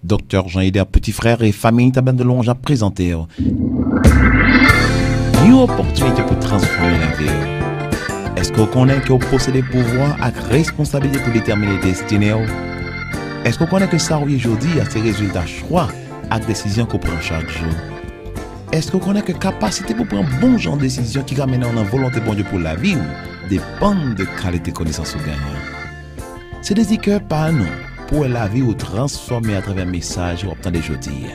Docteur Jean-Yder, petit frère et famille Taban de Longe a présenté une opportunité pour transformer la vie. Est-ce que vous connaissez que vous possédez pouvoir et responsabilité pour déterminer la destinée? Est-ce que vous connaissez que ça aujourd'hui a ses résultats choix et décisions qu'on prend chaque jour? Est-ce que vous connaissez que capacité pour prendre bon genre de décision qui ramène en volonté bon Dieu pour la vie dépend de qualité connaissance ou gagnant? C'est des cœurs par nous pour la vie ou transformer à travers un message ou obtenir aujourd'hui.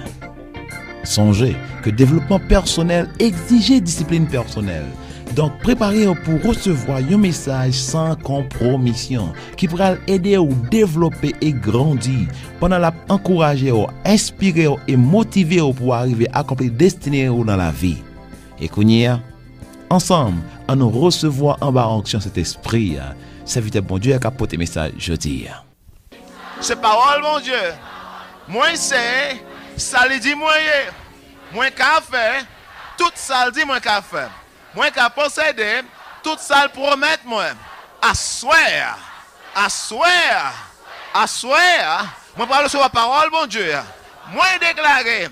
Songez que développement personnel exige discipline personnelle. Donc, préparez-vous pour recevoir un message sans compromission qui pourra aider à développer et grandir pendant la encourager, inspirer et motiver pour arriver à accomplir destinée dans la vie. Et qu'on ensemble, à nous recevoir en bas en cet esprit, serviteur bon Dieu a apporté message jeudi. C'est parole, mon Dieu. Moi, c'est, ça lui dit, moi, qu'à faire, tout ça dit, moi, qu'à faire. Moi, qu'à posséder, tout ça promet, moi. Assoir, moi, parle sur la parole, mon Dieu. Moi, déclarer,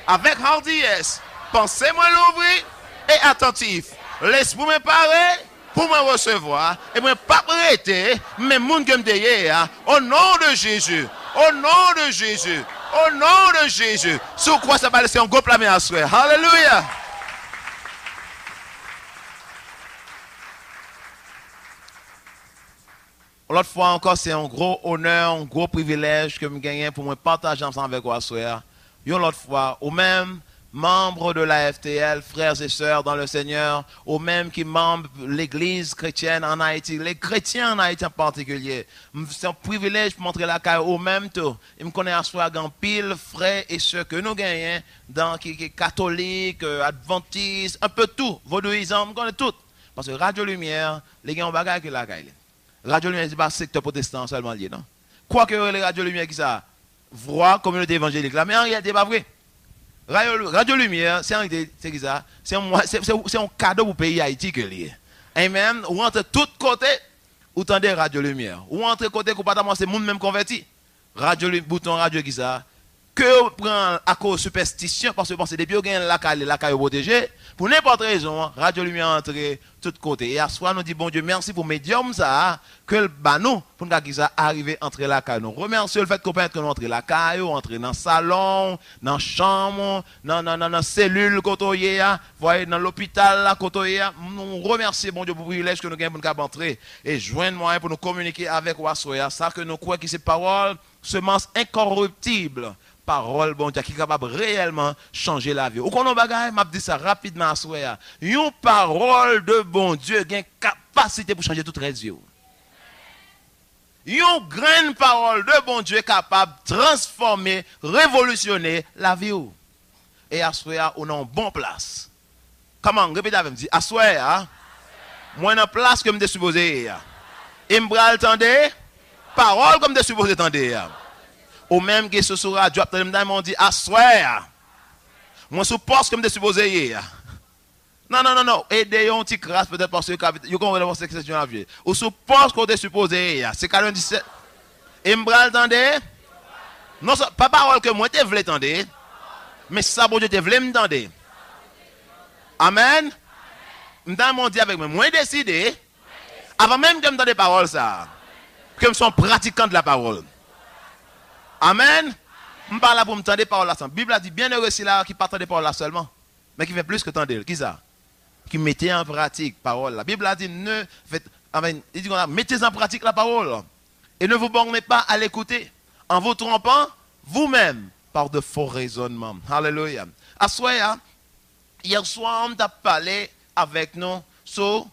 avec hardiesse, pensez-moi l'ouvrir et attentif. Laisse-moi me parler pour me recevoir et me pas prêter mais moun que me au nom de Jésus, au nom de Jésus, au nom de Jésus. Sur quoi ça va laisser un gros plamé à soi. Alléluia. L'autre fois encore, c'est un gros honneur, un gros privilège que je gagne pour me partager ensemble avec vous à soi. L'autre fois, ou même membres de la FTL, frères et sœurs dans le Seigneur, ou même qui membres de l'église chrétienne en Haïti, les chrétiens en Haïti en particulier. C'est un privilège pour montrer la caille au même temps. Je me connais à soi en pile, frères et sœurs que nous gagnons, dans qui catholiques, adventistes, un peu tout, vaudouisants, je connais tout. Parce que Radio Lumière, les gens ont bagage que la caille. Radio Lumière, c'est pas secteur protestant seulement lié, non? Quoi que les Radio Lumière qui ça, voix communauté évangélique là, mais en réalité, c'est pas vrai. Radio Lumière, c'est un cadeau pour le pays Haïti que lié. Amen. Ou entre tous côtés, ou tendez Radio Lumière. Ou entre côtés, ou pas c'est monde même converti. Radio bouton radio qui ça. Que vous prenez à cause de superstition, parce que c'est depuis que vous avez la caille protégée, pour n'importe quelle raison, Radio Lumière entre tous côtés. Et à soi, nous dit bon Dieu, merci pour médium ça, que le banou, pour nous ça arriver entre la caille. Nous remercions le fait qu'on peut être entre la caille, entrer dans le salon, dans la chambre, dans la cellule, voyez, dans l'hôpital, nous remercions bon Dieu pour le privilège que nous avons pour nous entrer et joindre moi pour nous communiquer avec vous. Ça que nous croyons que ces paroles, semence incorruptible. Parole bon Dieu qui est capable réellement changer la vie. Ou qu'on a bagaille, m'a dit ça rapidement à souhait. Une parole de bon Dieu qui a une capacité pour changer toute radio. Une grande parole de bon Dieu capable de transformer, révolutionner la vie. Et à souhait, on a une bonne place. Comment répétez avec moi, à souhait, moi dans place que je suis supposé. Et je vais entendre parole comme je suis supposé entendre. Ou même que ce sera radio, on dit assoir. Moi, je pense que je suis supposé. Non. Aidez un petit crasse peut-être parce que vous comprenez cette question à vie. Ou suppose qu'on est supposé. C'est 47. Et je vais entendre. Non, pas parole que moi, je voulais entendre. Mais ça, bon Dieu, je voulais m'entendre. Amen. Je dit avec moi. Moi, décidé. Avant même que je m'entende paroles, ça. Que je sois pratiquant de la parole. Amen. Je parle là pour me tendre des paroles là. La Bible a dit bien heureux c'est là qui partent des paroles là seulement. Mais qui fait plus que tendre. Qui ça? Qui mettait en pratique parole. La Bible a dit mettez en pratique la parole. Et ne vous bornez pas à l'écouter. En vous trompant vous-même par de faux raisonnements. Alléluia. À soir, hier soir, on a parlé avec nous sur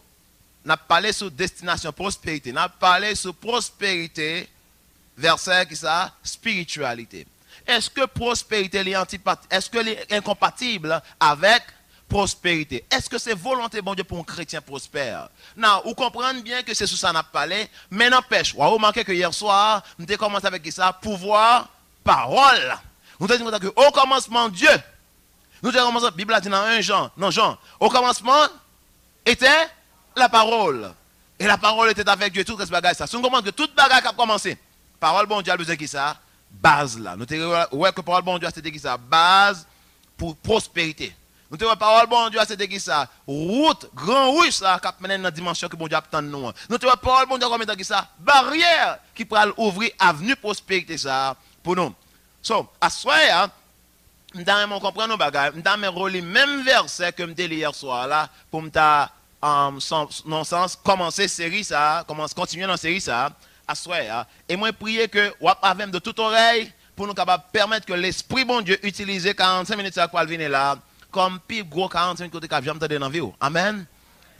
destination prospérité. On a parlé sur prospérité. Verset qui ça, spiritualité. Est-ce que prospérité est-ce que est incompatible avec prospérité? Est-ce que c'est volonté bon Dieu pour un chrétien prospère? Non, vous comprenez bien que c'est sur ça qu'on a parlé, mais n'empêche, vous remarquez que hier soir, nous avons commencé avec ça, pouvoir, parole. Nous avons dit qu'au commencement, Dieu. Nous avons commencé, la Bible a dit dans Jean, au commencement était la parole. Et la parole était avec Dieu, tout ce bagage ça. Si on comprend que toute bagage a commencé, parole bon Dieu a besoin de qui ça? base là. Nous te ouais que parole bon Dieu c'était qui ça? Base pour prospérité. Nous te parole bon Dieu c'était qui ça? Route, grand route ça qui mène dans la dimension que bon Dieu attend nous. Nous te parole bon Dieu comme étant qui ça? Barrière qui pourra ouvrir avenue prospérité ça pour nous. So, à soir m'dame comprendre nos bagages, m'dame relire même verset que m'te hier soir là pour m'ta non sens commencer série ça, continuer dans série ça à soir et moi prier que ou avec de toute oreille pour nous capable permettre que l'esprit bon Dieu utilise 45 minutes ça pour venir là comme plus gros 45 minutes que j'aime entendre dans vie. Amen.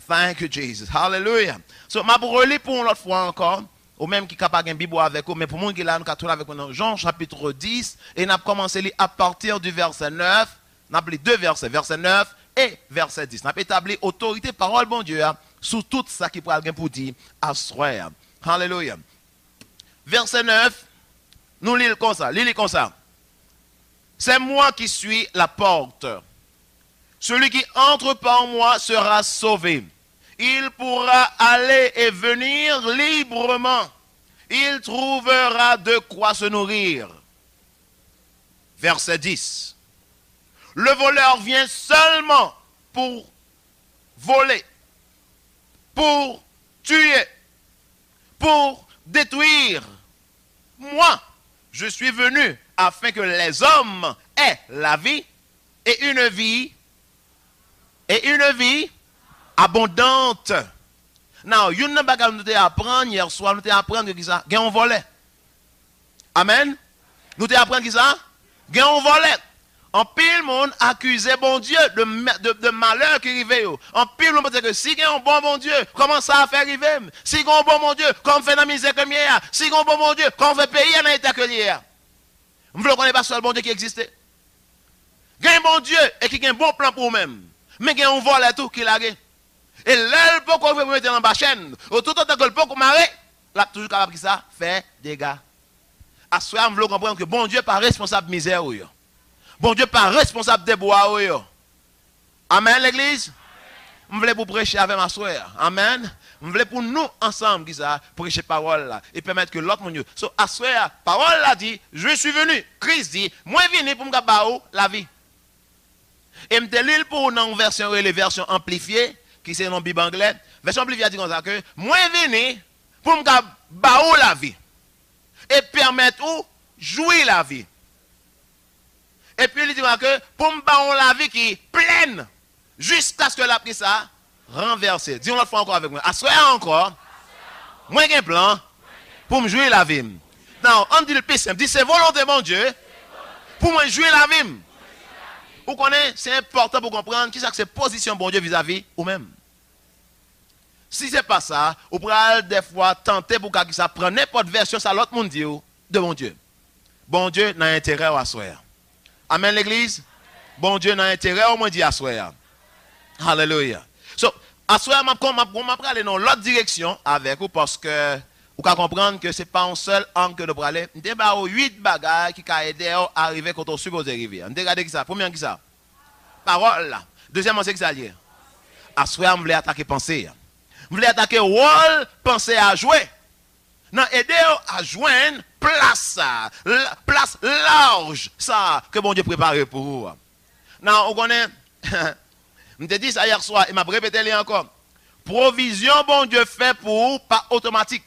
Thank you Jesus. Hallelujah. So m'a relire pour une autre fois encore ou même qui capable une Bible avec vous mais pour moi qui là nous capable avec nous Jean chapitre 10 et n'a commencé à partir du verset 9, n'a appelé deux versets, verset 9 et verset 10. N'a établi autorité parole bon Dieu sous tout ça qui pourra pour dire à soir. Hallelujah. Verset 9, nous lisons comme ça, comme ça. C'est moi qui suis la porte. Celui qui entre par moi sera sauvé. Il pourra aller et venir librement. Il trouvera de quoi se nourrir. Verset 10. Le voleur vient seulement pour voler, pour tuer, pour détruire. Moi, je suis venu afin que les hommes aient la vie et une vie abondante. Now, une bagage nous apprendre hier soir, nous apprendre que ça, gain on volait. Amen. Nous apprendre que ça, gain on volait. En pile monde accusait bon Dieu de malheur qui arrivait. En pile monde que si gain un bon Dieu, comment ça a fait arriver? Si gain un bon Dieu, comme fait dans misère comme hier. Si gain un bon Dieu, comment fait payer dans l'état que hier. Vous ne connaissez pas seul bon Dieu qui existait. Gain bon Dieu et qui a un bon plan pour vous-même. Mais gain on vole tout qui l'a. Et là, le peuple vous mettre dans la chaîne, tout autant que le peuple marre, là toujours capable de ça faire des dégâts. À ce moment, vous comprendre que bon Dieu n'est pas responsable de misère. Bon Dieu n'est pas responsable de bois. Amen, l'église. Je voulais pour prêcher avec ma soeur. Amen. Je voulais pour nous ensemble qui ça prêcher parole là et permettre que l'autre monde. So à soeur, parole là dit, je suis venu. Christ dit, moi venu pour me gagner la vie. Et me lis pour une version les versions amplifiées qui c'est dans Bible anglais. Version amplifiée dit comme ça que moi venu pour me gagner la vie et permettre ou jouir la vie. Et puis il dit que pour me gagner la vie qui est pleine jusqu'à ce que la prise ça renversée. Dis-on l'autre fois encore avec moi. Assoyez encore. Moi j'ai un plan pour me jouer la vie. Non, on dit le plus simple. Dit c'est volonté de mon Dieu pour me jouer la vie. Vous connaissez, c'est important pour comprendre qui c'est position bon Dieu vis-à-vis ou même. Si ce n'est pas ça, vous pourrez des fois tenter pour que ça prenne n'importe version, ça l'autre monde dit de bon Dieu. Bon Dieu n'a intérêt à asseoir. Amen l'église. Bon Dieu n'a intérêt au moins dit asseoir. Hallelujah. So, asseoir, je vais aller dans l'autre direction avec vous parce que vous pouvez comprendre que ce n'est pas un seul angle que nous pourrons aller. Nous avons 8 bagages qui ont aidé à arriver quand on suppose arriver. Nous regardez qui ça. Premièrement, qui ça? Parole là. Deuxièmement, c'est qui ça lié? Asseoir, je voulais attaquer pensée. Je voulais attaquer rôle, penser à jouer. Non, aider à joindre place large, ça, que bon Dieu prépare pour vous. Non, on connaît, je te dis ça hier soir, et m'a répété encore. Provision, bon Dieu fait pour vous, pas automatique.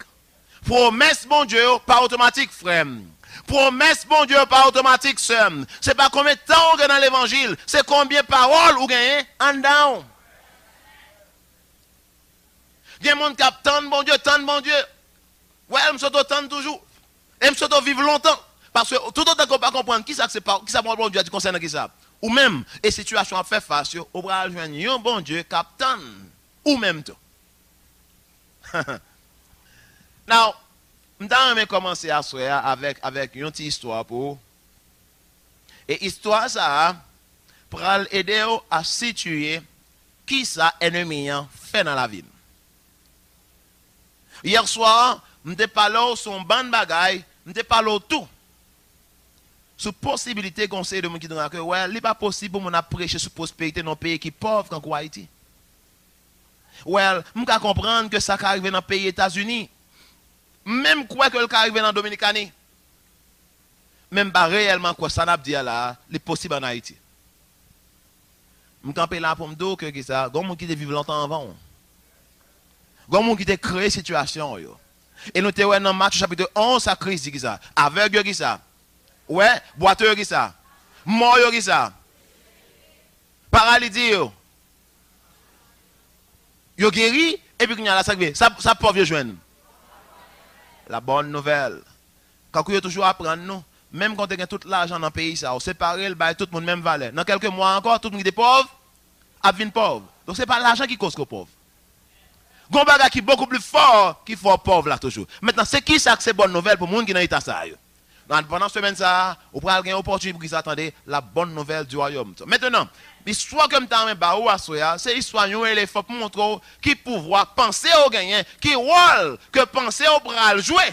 Promesse, bon Dieu, pas automatique, frère. Promesse, bon Dieu, pas automatique, sœur. C'est pas combien de temps on gagne dans l'évangile, c'est combien de paroles vous gagnez en down. Il y a des gens qui attendent bon Dieu, ouais, je me suis attendre toujours. Et je me suis vivre longtemps. Parce que tout autant qu'on ne peut pas comprendre qui ça bon Dieu concerne qui ça. Ou même, et situation à faire face, on va joindre un bon Dieu qui attend. Ou même tout. Now, je vais commencer à soir avec une petite histoire pour. Et histoire ça, pour aider à situer qui ça ennemi fait dans la vie. Hier soir, je te parlé sur un ban de bagaille, je te parlé tout. Sur la possibilité qu'on sait de moi qui dit que ouais, il n'est pas possible pour moi prêcher sur la prospérité dans un pays qui est pauvre comme Haïti. Ouais, je peux comprendre que ça arrive dans le pays États-Unis. Même quoi que ça arrive dans la Dominicanie. même pas réellement quoi ça n'a dit là, les possible en Haïti. Je campe là pour me dire que ça, gon monde qui te vivre longtemps avant. Gon monde qui te créé situation yo. Et nous te ouais dans Matthieu chapitre 11 ça crise dit ça, aveugle qui ça. Ouais, boiteux qui ça. Mort qui ça. Paralytique yo. Yo guéri et puis il y a la ça pauvre joindre. La bonne nouvelle. Quand vous toujours apprendre nous, même quand vous avez tout l'argent dans le pays, ça, vous séparez le bail tout le monde même valeur. Dans quelques mois encore, tout le monde est pauvre, a devenu pauvre. Donc ce n'est pas l'argent qui cause que pauvre. Gon bagage qui est beaucoup plus fort qui fort pauvre là toujours. Maintenant, c'est qui ça que c'est bonne nouvelle pour les gens qui dans l'état ça? Pendant cette semaine ça, vous pouvez avoir une opportunité pour qu'ils attendent la bonne nouvelle du royaume. Maintenant, l'histoire que je t'en c'est l'histoire d'un éléphant pour montrer qui pouvoir penser au gagner, qui rôle que penser au bras jouer.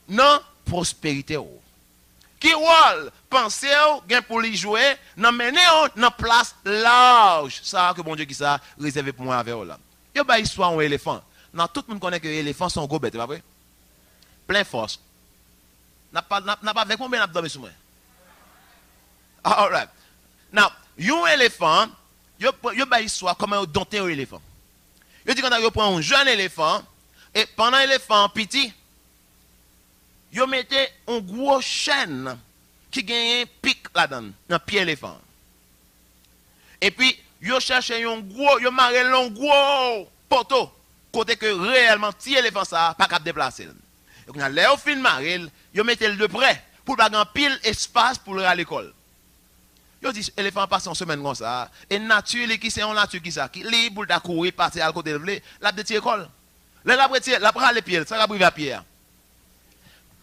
Non, prospérité. Qui rôle penser au gain pour lui jouer, non mener dans place large. Ça que bon Dieu qui ça réservé pour moi avec là. Il y a une histoire d'un éléphant. Non, tout le monde connaît que les éléphants sont gros bêtes, pas vrai? Plein force. N'a pas avec moi, mais n'a pas dormi sur moi. All right. Now, un éléphant, il y a une histoire comment dompter un éléphant. Il dit quand on prend un jeune éléphant, et pendant l'éléphant petit, il mettait un gros chaîne qui gagne un pic là-dedans, dans le pied éléphant. Et puis, il cherchait un gros, il marrait un gros poteau, côté que réellement, si l'éléphant ça, pas capable de déplacer. Et quand il a fin marrer, il mettait le de près, pour pas avoir pile espace pour aller à l'école. Yo dit éléphant passe en semaine comme ça et nature qui c'est en nature qui ça qui libre de courir partir à côté de vle la de école là la prend la prend les pieds ça va briver à pied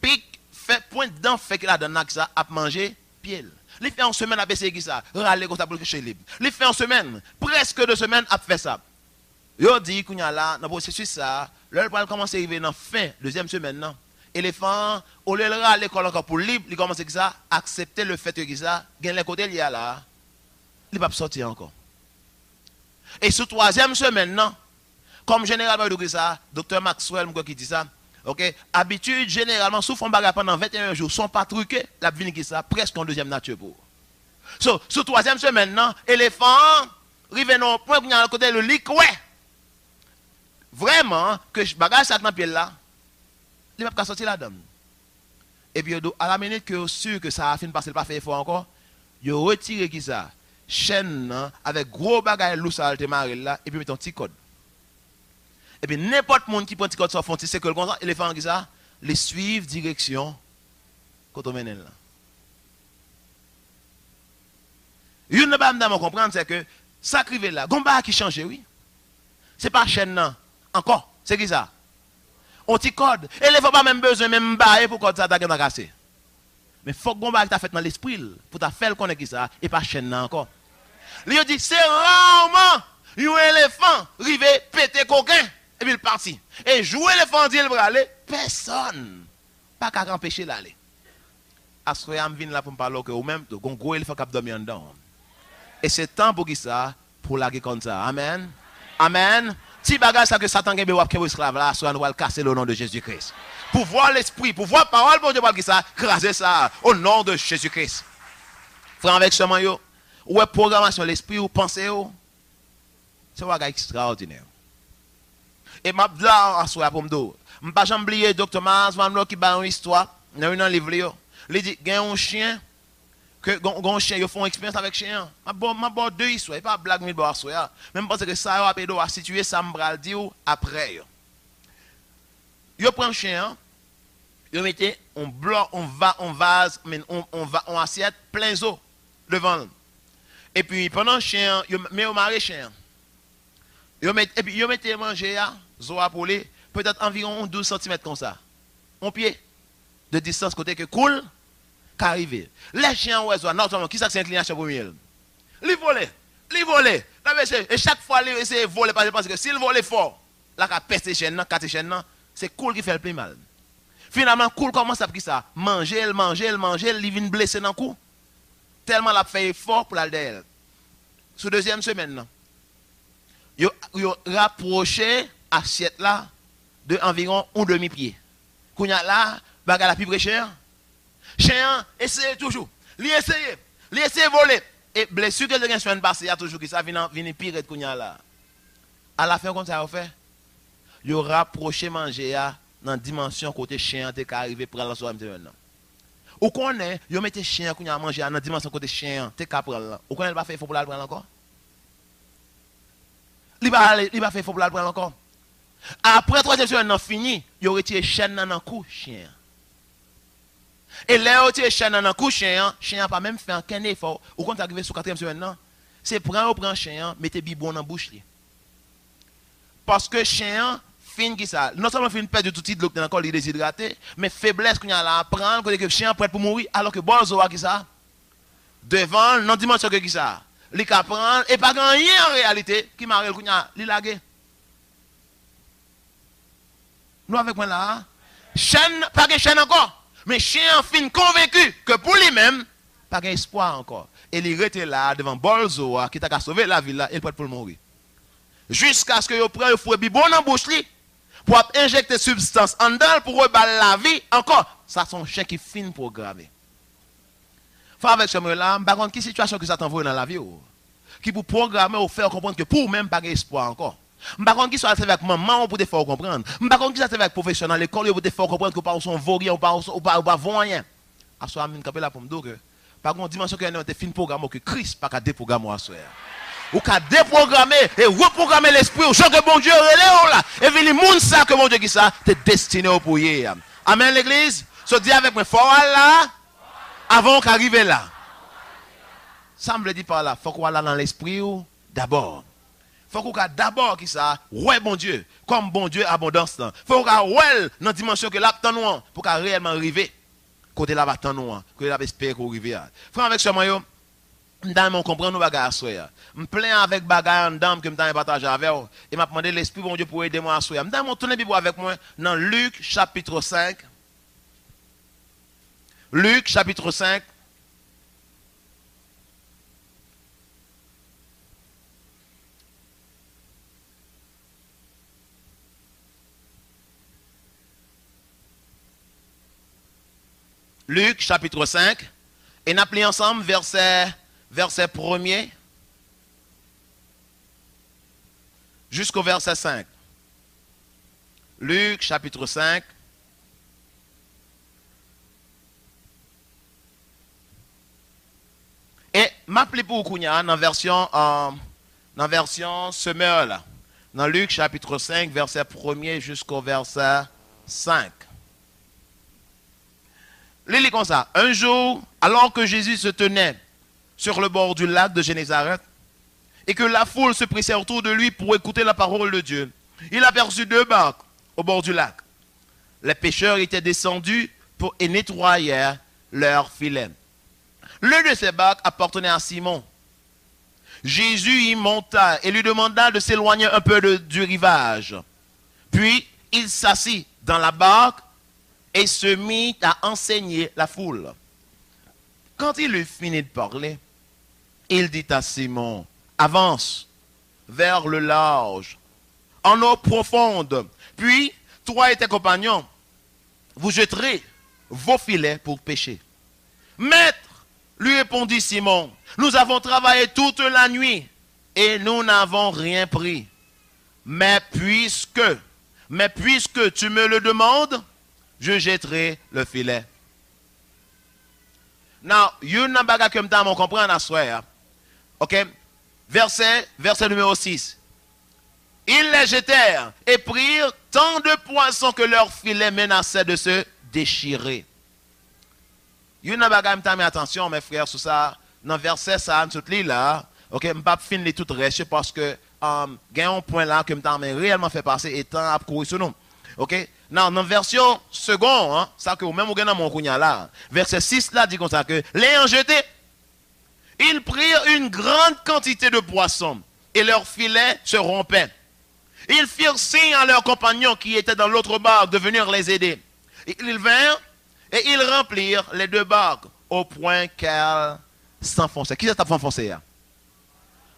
pic fait point dedans fait que la donne ça a manger pied il fait en semaine à baisser qui ça râler comme ça pour chez libre il fait en semaine presque 2 semaines a fait ça yo dit kounya là dans processus ça là il va commencer à arriver dans fin deuxième semaine non éléphant au lieu de râler l'école encore pour libre il commence que ça accepter le fait que ça gagne les côtés lié là il va pas sortir encore et sur troisième semaine non comme généralement de ça docteur Maxwell qui dit ça OK habitude généralement souffre en bagarre pendant 21 jours sont pas truqués la vie qui ça presque en deuxième nature pour so sur troisième semaine non éléphant rive non point pour côté le lit ouais vraiment que bagage ça dans pied là il va pas sortir là-dedans. Et puis à la minute que sûr que ça a fini passer pas fait effort encore, il retire qui ça chaîne avec gros bagage loup ça te marrer là et puis met un petit code. Et puis n'importe monde qui prend petit code sur fond c'est que comme ça éléphant qui ça les suivre direction quand on mène là. Une pas me comprendre c'est que ça crivé là, gomba qui change oui. C'est pas chaîne non encore, c'est qui ça? On t'y code. Et les faut pas même besoin même bailler pour code ça t'a cassé. Mais faut que tu fait dans l'esprit pour ta faire connaître ça et pas chaîne encore. Lui dit c'est rarement un éléphant rivé péter coquin et puis il parti. Et jouer l'éléphant dit il va aller personne pas qu'à empêcher l'aller. Assoya me vinn là pour me parler que ou même un gros éléphant qui dormir en dedans. Et c'est temps pour qui ça pour laguer comme ça. Amen. Amen. Si bagage ça que Satan gagne ou que esclave là, soit nous va le casser le nom de Jésus-Christ. Pour voir l'esprit, pour voir parole bon Dieu qui ça, craser ça au nom de Jésus-Christ. Frère avec chemin yo, ou programmation l'esprit ou pensée yo. C'est un bagage extraordinaire. Et m'a là assoya pour me do. M'pas jamais oublier docteur Mars Van qui ba une histoire dans un livre yo. Il dit gagne un chien que gon chien ils font expérience avec chien m'a bon 2 histoires pas blague mille boire soya même parce que ça a pédo à situer ça m'bral dire après yo prend chien yo mettez on blanc on vase mais on assiette plein d'eau devant et puis pendant chien yo met au maré chien yo met et puis yo mettez manger à zo à poulet peut-être environ 12 cm comme ça on pied de distance côté que cool arrivé. Les chiens oiseaux, non, qui ça c'est inclination pour miel. Li voler. Et chaque fois il essaie de voler parce que s'il vole fort, là qu'a peste chaîne, quatre chaîne, c'est cool qui fait le plus mal. Finalement cool commence à faire ça, manger, il vient blesser dans cou. Tellement l'a fait fort pour la derrière. Sur deuxième semaine, yo rapproché assiette là de environ un demi-pied. Kounya là, bagarre la plus cher. Chien, essayez toujours. Li essaye voler. Et blessure que le semaine passée, il y a toujours qui ça vient pire de kounya là. À la fin, comme ça, on fait, il y aura rapproché manger dans la dimension côté chien qui arrivé prendre la soirée maintenant. Ou connaît, il mette chien qui a manger dans la dimension côté chien, t'es capable prendre. Ou connaît, il va faire, il faut pour la prendre encore. Il va faire, il faut pour la prendre encore. Après 3e semaine, fini, il aurait tiré chaîne dans le cou chien. Et là, où tu es chien dans le cou chien, chien n'a pas même fait un effort. Ou quand tu arrives sur 4e semaine, c'est prendre chien, mettez bibon dans la bouche. Parce que chien, fin qui ça, non seulement fin perdre tout de l'eau dans le corps, il est déshydraté, mais faiblesse qu'on a là à prendre, que le chien prêt pour mourir, alors que Bolzo qui ça, devant, non dimension que qui ça, il peut prendre, et pas rien en réalité, qui m'a qu'on a, il lagué. Nous avec moi là, chien, pas de chien encore. Mais chien fin convaincu que pour lui-même, pas d'espoir encore. Et il était là devant Bolzo qui t'a sauvé la ville là, il peut pour le mourir. Jusqu'à ce que vous preniez le bibon dans la bouche pour injecter substance en dedans pour reballer la vie encore. Ça c'est un chien qui fin programmé. Faut avec ce là, par contre, quelle situation que ça t'envoie dans la vie qui pour programmer ou faire comprendre que pour même pas d'espoir encore. Par contre, qui soit avec maman pour te faire comprendre. Par contre, qui soit avec professionnel à l'école pour te faire comprendre que par son vaurien ou pas voyant. À soi même capé là pour me dire que par contre dimension que nous te fin programme que Christ pas qu'à déprogrammer à soi. Ou qu'à déprogrammer et reprogrammer l'esprit au genre que bon Dieu relève là et venir monde ça que bon Dieu qui ça t'es destiné au pour hier. Amen l'église. Se dit avec moi fort là avant qu'arriver là. Ça me dit par là, faut qu'on là dans l'esprit d'abord. Faut qu'on d'abord qui ça, ouais bon Dieu, comme bon Dieu abondance là. Faut qu'on ouais dans la dimension que là nous pour qu'on réellement arriver côté là va nous, que là espérer qu'on arrive. Frère avec ce moyen, m'dame comprendre nos bagages soir. M'plains avec bagages en dame que m'dame partager avec vous et m'a demandé l'esprit bon Dieu pour aider moi à soir. M'dame tourner Bible avec moi dans Luc chapitre 5. Luc chapitre 5. Luc chapitre 5, et nous appelons ensemble verset 1er jusqu'au verset 5. Luc chapitre 5. Et m'appelez pour Kounia dans version semeur là. Dans Luc chapitre 5, verset 1er jusqu'au verset 5. Lis comme ça. Un jour, alors que Jésus se tenait sur le bord du lac de Génézareth et que la foule se pressait autour de lui pour écouter la parole de Dieu, il aperçut 2 barques au bord du lac. Les pêcheurs étaient descendus et nettoyaient leurs filets. L'une de ces barques appartenait à Simon. Jésus y monta et lui demanda de s'éloigner un peu du rivage. Puis il s'assit dans la barque et se mit à enseigner la foule. Quand il eut fini de parler, il dit à Simon, avance vers le large, en eau profonde, puis toi et tes compagnons, vous jetterez vos filets pour pêcher. Maître, lui répondit Simon, nous avons travaillé toute la nuit et nous n'avons rien pris. Mais puisque tu me le demandes, je jetterai le filet. Now, you n'as pas comme ça, on comprend à soir. OK? Verset numéro 6. Ils les jetèrent et prirent tant de poissons que leur filet menaçait de se déchirer. You n'as pas comme ça, mais attention, mes frères, sur ça, dans verset ça, tout là, OK, je ne vais pas finir tout le reste parce que il y a un point là que je vais réellement fait passer et temps à courir sur nous. OK? Dans la version seconde, hein, ça que même dans mon kounya là, verset 6 là dit comme ça que l'ayant jeté, ils prirent une grande quantité de poissons et leurs filets se rompaient. Ils firent signe à leurs compagnons qui étaient dans l'autre barque de venir les aider. Et ils vinrent et ils remplirent les 2 barques au point qu'elles s'enfonçaient. Qui ça s'enfoncé?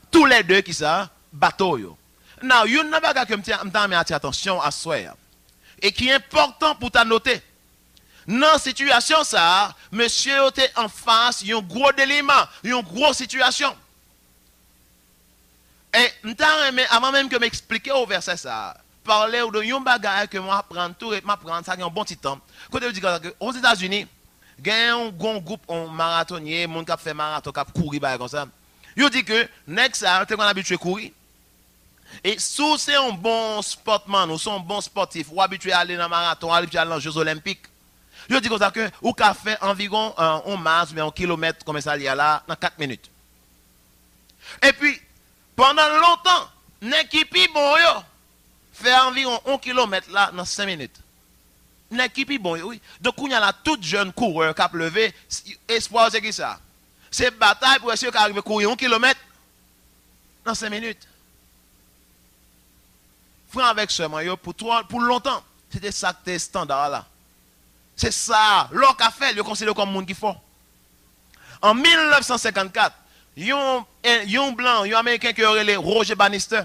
Tous les 2 qui ça bateau yo. Now, you n'avez pas que m't'a attention à soi. Et qui est important pour ta noter. Dans la situation, ça, monsieur était en face, il y a un gros délitement, il y a une grosse situation. Et avant même que m'expliquer au verset ça, parler de yon bagay que moi prendre tout et m'apprendre ça un bon petit temps. Quand je dis que aux États-Unis, il y a un groupe en marathonnier, monde qui fait marathon, qui courir comme ça. Yo dit que next ça t'es qu'on habitué courir. Et si c'est un bon sportman ou son bon sportif ou habitué à aller dans marathon, habitué à aller dans les Jeux olympiques. Yo dit comme ça que ou qu'a fait environ un masse mais un kilomètre comme ça il y a là dans 4 minutes. Et puis pendant longtemps, l'équipe bon yo fait environ 1 kilomètre là dans 5 minutes. L'équipe bon yo, oui. Donc il y a là tout jeune coureur qui a levé espoir c'est qui ça. C'est bataille pour essayer d'arriver à courir 1 kilomètre dans 5 minutes. Frère avec seulement yo pour longtemps, c'était ça que standard là. C'est ça, l'on a fait, le considère comme monde qui fort. En 1954, yon blanc, yon américain qui aurait les Roger Bannister.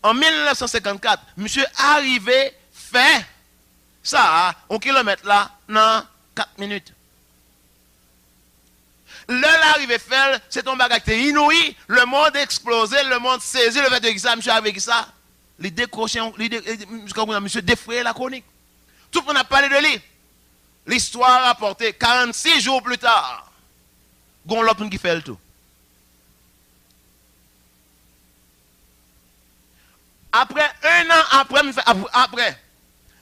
En 1954, monsieur arrivé fait ça, 1 kilomètre là, dans 4 minutes. L'arrivée fait, c'est un bagage inouï, le monde explosé, le monde saisi, le fait de ça, monsieur avec ça, les décrocher, monsieur défrayer la chronique. Tout le monde a parlé de lui. L'histoire rapportée 46 jours plus tard. Gon l'autre qui fait le tout. Après un an après,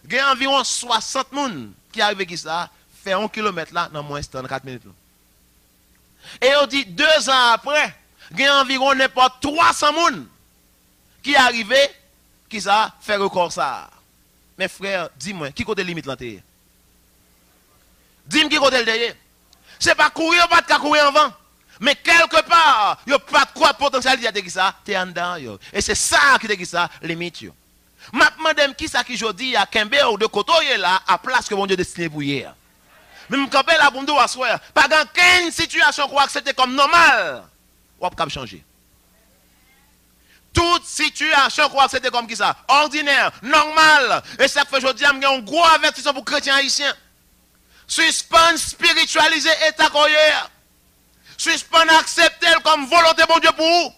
il y a environ 60 personnes qui arrivent qui ça, fait 1 kilomètre là dans moins de 4 minutes. Et on dit 2 ans après, il y a environ n'importe 300 personnes qui arrivent qui ça fait record ça. Mes frères, dis-moi, qui côté limite l'antérieur? Dis-moi qui côté le derrière. C'est pas courir, pas de courir avant. Mais quelque part, il n'y a pas de quoi potentialité de ça, tu es en dedans. Et c'est ça qui te dit ça, limite. Madame, qui ça qui je dis à Kembe ou de Kotoye là, à place que mon Dieu destiné pour hier. Mais je me là pour me dire, pas dans quelle situation qu'on accepte comme normal, on va changer. Toute situation qu'on accepte comme qui ça, ordinaire, normal. Et ça fait aujourd'hui, il y a un gros avertissement pour les chrétiens haïtiens. Suspend spiritualiser état coyer. Suspend accepter comme volonté de Dieu pour vous.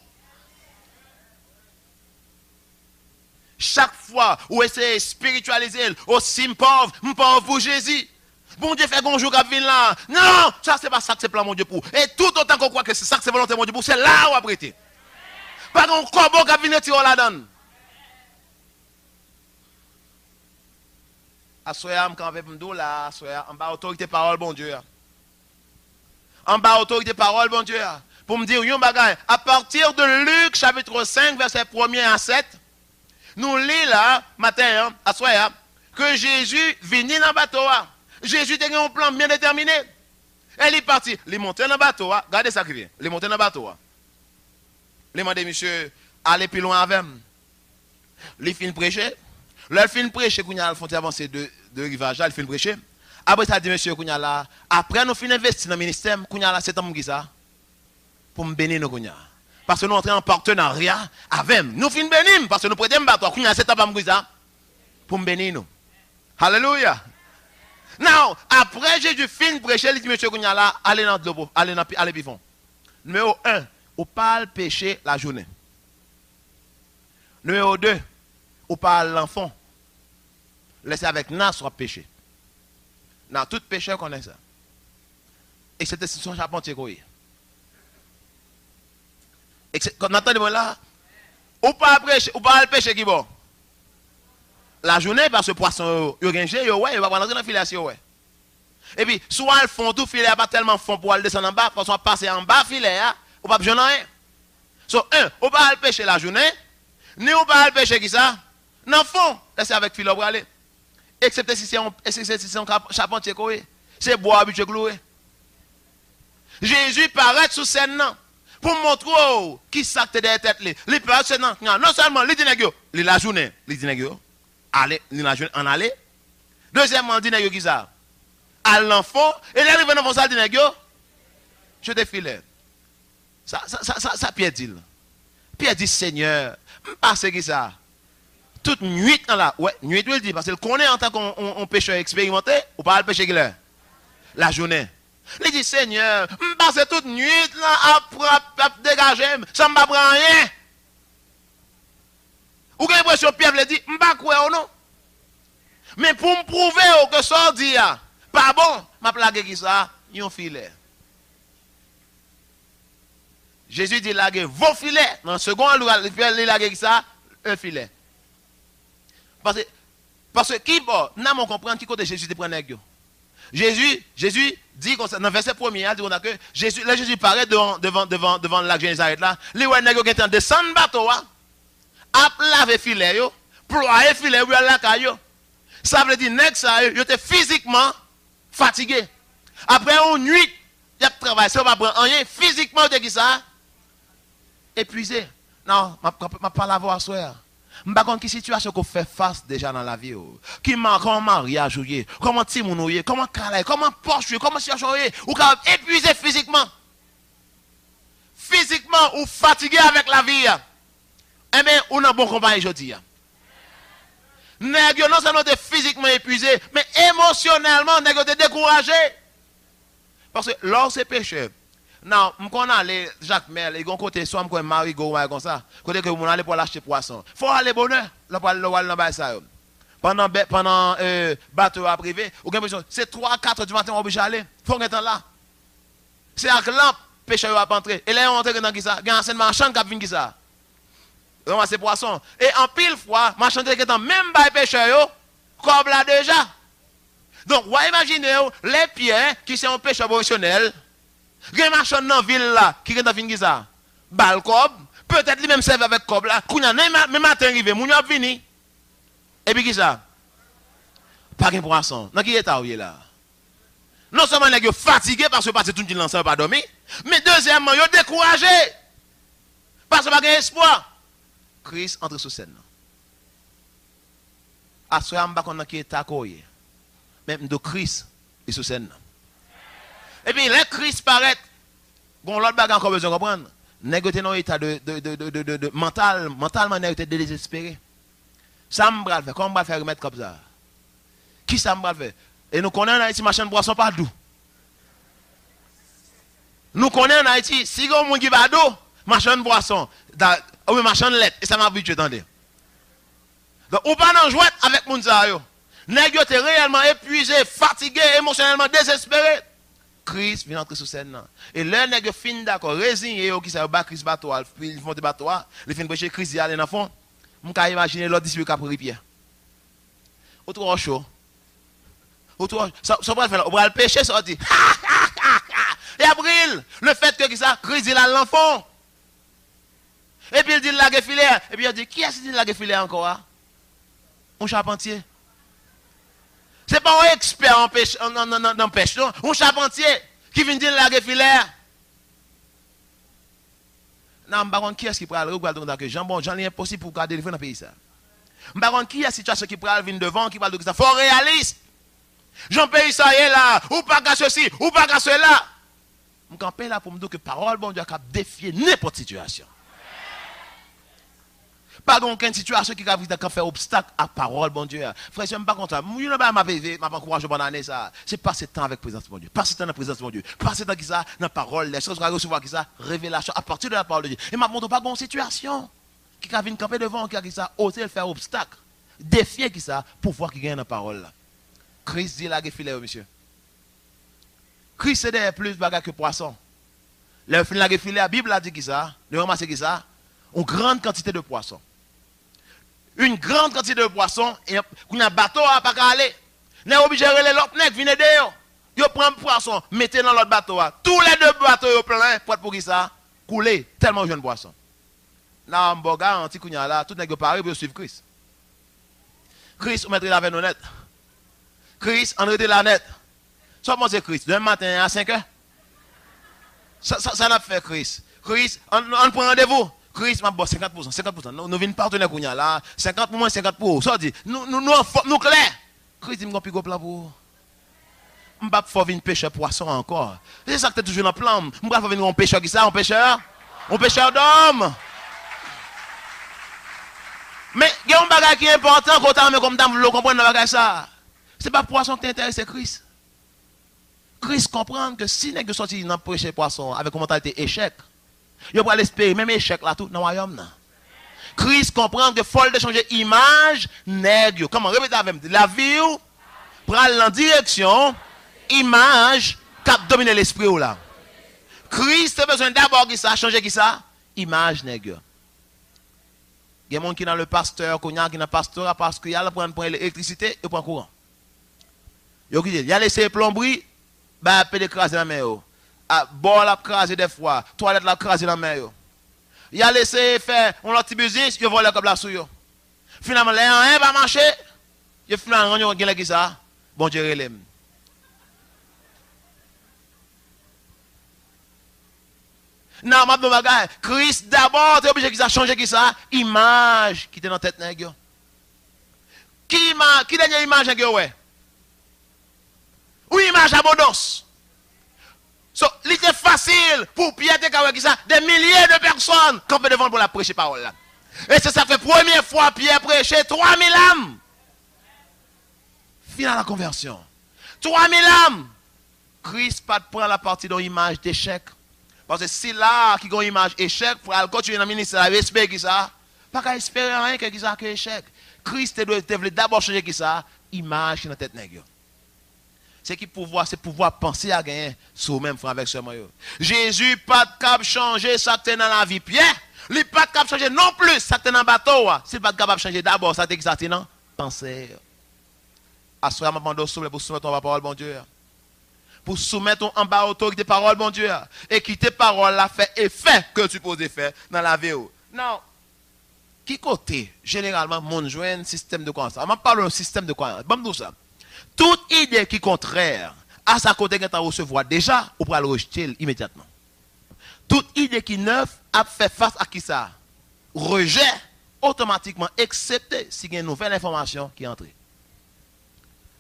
Chaque fois où essayez de spiritualiser, aussi pauvre pour Jésus. Bon Dieu fait un jour qui vient là. Non, ça c'est pas ça que c'est plan mon Dieu pour. Et tout autant qu'on croit que c'est ça que c'est volonté de mon Dieu pour, c'est là où apprêter. Pas un corbeau qui vient tirer là-dedans. Assoyam quand on veut là, assoyam en bas autorité parole bon Dieu. En bas autorité parole bon Dieu. Pour me dire yon bagay, à partir de Luc chapitre 5 verset 1er à 7, nous lisons là matin assoyam que Jésus vient dans le bateau. Jésus a un plan bien déterminé. Elle est parti, il est monté dans le bateau, regardez ça qui vient. Il est monté dans le bateau. Il m'a dit monsieur allez plus loin avec moi. Il fin prêcher. Le fin prêcher qu'on a font avancer de rivage, il fin prêcher. Après ça dit monsieur qu'on a là, après nous fin investir dans le ministère, qu'on a là c'est un qui ça pour me bénir nous qu'on a. Parce que nous entrons en partenariat avec nous fin bénir parce que nous prêtons bateau qu'on a c'est un qui ça pour me bénir nous. Alléluia. Now, après Jésus fin prêcher, il dit monsieur qu'on a là, allez dans l'eau, allez vivons. Numéro 1, on parle péché la journée. Numéro 2, on parle l'enfant. Laissez avec nas soit péché. Dans tout péché qu'on a ça. Et c'était son charpentier quoi. Et quand on entend là, ou pas péché, ou pas le péché qui bon. La journée parce que poisson yo gangé yo ouais, il va rentrer dans filiation ouais. Et puis soit le fond tout filet pas tellement fond pour aller descendre en bas, parce qu'on passer en bas filet ou pas besoin rien. So ou pas le péché la journée, ni ou pas le péché qui ça. Non fond, laissez avec filet pour aller. Excepté si c'est un charpentier quoi. C'est bois habitué cloué. Jésus paraît sous scène non pour montrer qui ça te derrière tête li. Li paraît sous non seulement li dit nèg yo, li la journée, li dit nèg yo. Allez, la journée en aller. Deuxièmement, dit nèg yo qui ça. À l'enfant et l'arrive dans l'enfant ça dit nèg yo. Je te file. Ça Pierre dit. Pierre dit Seigneur, parce que ça. toute nuit là, ouais, nuit il dit parce qu'il connaît en tant qu'on pécheur expérimenté, ou pas le péché qu'il a. La journée. Il dit Seigneur, je passe toute nuit là à dégager, ça ne me prend rien. Ou avez l'impression Pierre le dit, je ne pas croire ou non. Mais pour me prouver que ça dit pas bon, m'a plagué qui ça, un filet. Jésus dit laguer vos filets. Dans le second, il laguer ça, un filet. Parce que qui bon, n'a pas comprendre qui côté Jésus te prend nèg yo. Jésus dit comme ça dans verset 1er, il dit que Jésus paraît devant le lac Génézareth là, les ouais nèg yo qui étant descendre bateau a laver filet yo, ployer filet yo la caillou. Ça veut dire nèg ça yo était physiquement fatigué. Après une nuit, il a travaillé, ça va prendre rien physiquement de qui ça épuisé. Non, m'a pas la voir soir. Je ne sais pas quelle situation qu'on fait face déjà dans la vie. Qui manque, comment mariage, comment timoun, comment calais, comment poche, comment chercher, ou quand épuisé physiquement. Physiquement ou fatigué avec la vie. Eh bien, on a bon compagnie aujourd'hui. Nèg non seulement physiquement épuisé, mais émotionnellement, nèg te découragé. Parce que lorsque c'est péché, non, je connais aller Jacques Mel, et côté soit comme Marie Gouin comme ça, côté que vous allez pour l'acheter poisson. Faut aller bonheur, là pour aller ça. Pendant bateau à privé, ou bien c'est 3-4 du matin on obligé aller. Faut être là. C'est avec lampe pêcheur va entrer. Et là on entre dans qui ça, il y a un ancien marchand qui vient qui ça. Ramasser poisson. Et en pile fois, marchand qui est dans même bail pêcheur yo, comme là déjà. Donc, vous imaginez les pieds qui sont un pêcheur professionnel. Il y a un marchand dans la ville là, qui est dans la ça. Bal cob, peut-être lui-même serve avec cob là. Quand même matin arrivé, moun a vini. Et puis qui ça? Pas de poisson. Dans qui est là? Non seulement il est fatigué parce que tout le monde n'a pas dormi, mais deuxièmement, il est découragé. Parce que pas d'espoir. Christ entre sous scène. À ce moment-là, on a qui est accoyer. Même de Christ est sous scène. Et puis, les Christ paraît, bon, l'autre bagarre encore besoin de comprendre, négocier dans l'état de mentalement, négocier désespéré. Ça me va faire, comment on va faire remettre comme ça? Qui ça me va faire? Et nous connaissons en Haïti, machin de boisson pas d'eau. Nous connaissons en Haïti, si on a qui va d'eau, machin de boisson, ou machin de lait, et ça m'a habitué, attendez. Donc, ou pas dans jouet avec moun sa yo. Nèg yo te réellement épuisé, fatigué, émotionnellement désespéré. Christ vient entrer sur scène. Et là, nèg yo fin d'accord, résigné qui ça ba Christ bateau, ils font des bateaux, les fin prêcher Christ y aller dans fond. On peut imaginer l'autre disciple qui a pris pierre. Ou trop chaud. Ou trop ça va faire, on va le pêcher ça dit. Et après le fait que ça Christ il a l'enfant. Et puis il dit la filet et puis il dit qui est-ce qui dit la filet encore? Un charpentier. C'est pas un expert en pêche, dans pêche, non. Un charpentier qui vient dire la filet. Non, je ne sais pas qui est-ce qui peut aller regarder que Jean est impossible pour garder le feu dans le pays. Je ne sais pas qui est la situation qui peut venir devant, qui va dire que ça. Il faut réaliste. Jean pays ça y est là, ou pas qu'à ceci, ou pas qu'à cela. Je suis là pour me dire que parole bon Dieu a défier n'importe situation. Pas aucune situation qui a fait obstacle à parole, bon Dieu. Frère, je ne suis pas content. Je ne vais pas m'encourager pendant l'année. C'est passer temps avec la présence de mon Dieu. Passer temps dans la présence de mon Dieu. Passer temps dans la parole. Les choses qu'on va recevoir, révélation à partir de la parole de Dieu. Et je ne montre pas une situation qui a camper devant, qui a osé faire obstacle. Défier qui ça, pour voir qui gagne la parole. Christ dit la filet, monsieur. Christ c'est plus bagarre que poisson. Le filet, la Bible a dit qui ça, le ramasser qui ça, une grande quantité de poissons. Une grande quantité de poissons, et qu'on a un bateau à pas aller. N'est obligé de les l'autre nèg viennent dehors. Yo prend poisson, mettez dans l'autre bateau. Tous les deux bateaux yo plein pour qui ça couler tellement jeune poisson. Là on garanti qu'on y a là tout nèg paré pour suivre Christ. Christ on mettre la veine honnête. Christ on rete la net. Soit moi c'est Christ demain matin à 5 h. Ça n'a fait Christ. Christ on prend rendez-vous. Christ m'a bon 50%, 50%. Nous venons partenaire qu'on y a là, 50 pour moi, 50 pour vous. Ça dit, nous clair. Christ dit, je vais plan pour. Je ne vais pas venir pêcher poisson encore. C'est ça que tu es toujours dans le plan. Je ne vais pas venir un pêcheur qui ça, un pêcheur d'homme. Mais il y a un bagage qui est important quand on comme dame, vous comprenez le bagage ça. C'est pas poisson qui t'intéresse, c'est Christ. Christ comprend que si n'est que sorti dans prêcher poisson avec une mentalité échec, il va l'espérer même échec là tout dans le royaume. Christ comprend que faut de changer image nègre. Comment répétez avec moi? La vie prend en direction image qui domine l'esprit là. Christ a besoin d'abord qui ça changer qui ça image nègre. Il y a des gens qui sont dans le pasteur, qui sont dans le pasteur parce qu'il y a le point l'électricité et point courant. Il y a laissé plomberie, bah peut écraser la main. Bord la craser des fois, toilette la craser la main. Il a laissé faire un petit business, il vole comme la souille. Finalement, les rien va marcher. Il finalement on gagne qui ça. Bon Dieu relève. Non, ma bonne bagaille. Christ d'abord, t'es obligé de changer qui ça? Image qui était dans la tête nègre. Qui dernière image nègre ouais? Ou image abondance. So, il était facile pour Pierre qui ça, des milliers de personnes campent devant pour la prêcher parole là. Et c'est ça fait première fois Pierre prêcher 3000 âmes. Final la conversion. 3000 âmes. Christ pas prend la partie dans l'image d'échec. Parce que si là, qui a une image échec, pour continuer dans le ministère, espérer qui ça, pas qu'à espérer rien que ça que échec. Christ doit d'abord changer qui ça, image dans la tête nègre. C'est qui pouvoir, c'est pouvoir penser à gagner sur même frère avec ce moyen. Jésus pas de cap changer ça que dans la vie Pierre, lui pas de cap changer non plus ça que dans bateau. C'est pas capable changer d'abord ça que ça non penser. Assoir ma bande souple pour soumettre ton parole bon Dieu. Pour soumettre en bas autorité parole bon Dieu et qui tes paroles la fait effet que tu peux faire dans la vie. Non. Qui côté généralement mon joint système de croyance. On parle de système de croyance. Bon nous ça. Toute idée qui est contraire à sa côté que tu recevoir déjà, ou pour le rejeter immédiatement. Toute idée qui neuve a fait face à qui ça? Rejet automatiquement, excepté si il y a une nouvelle information qui est entrée.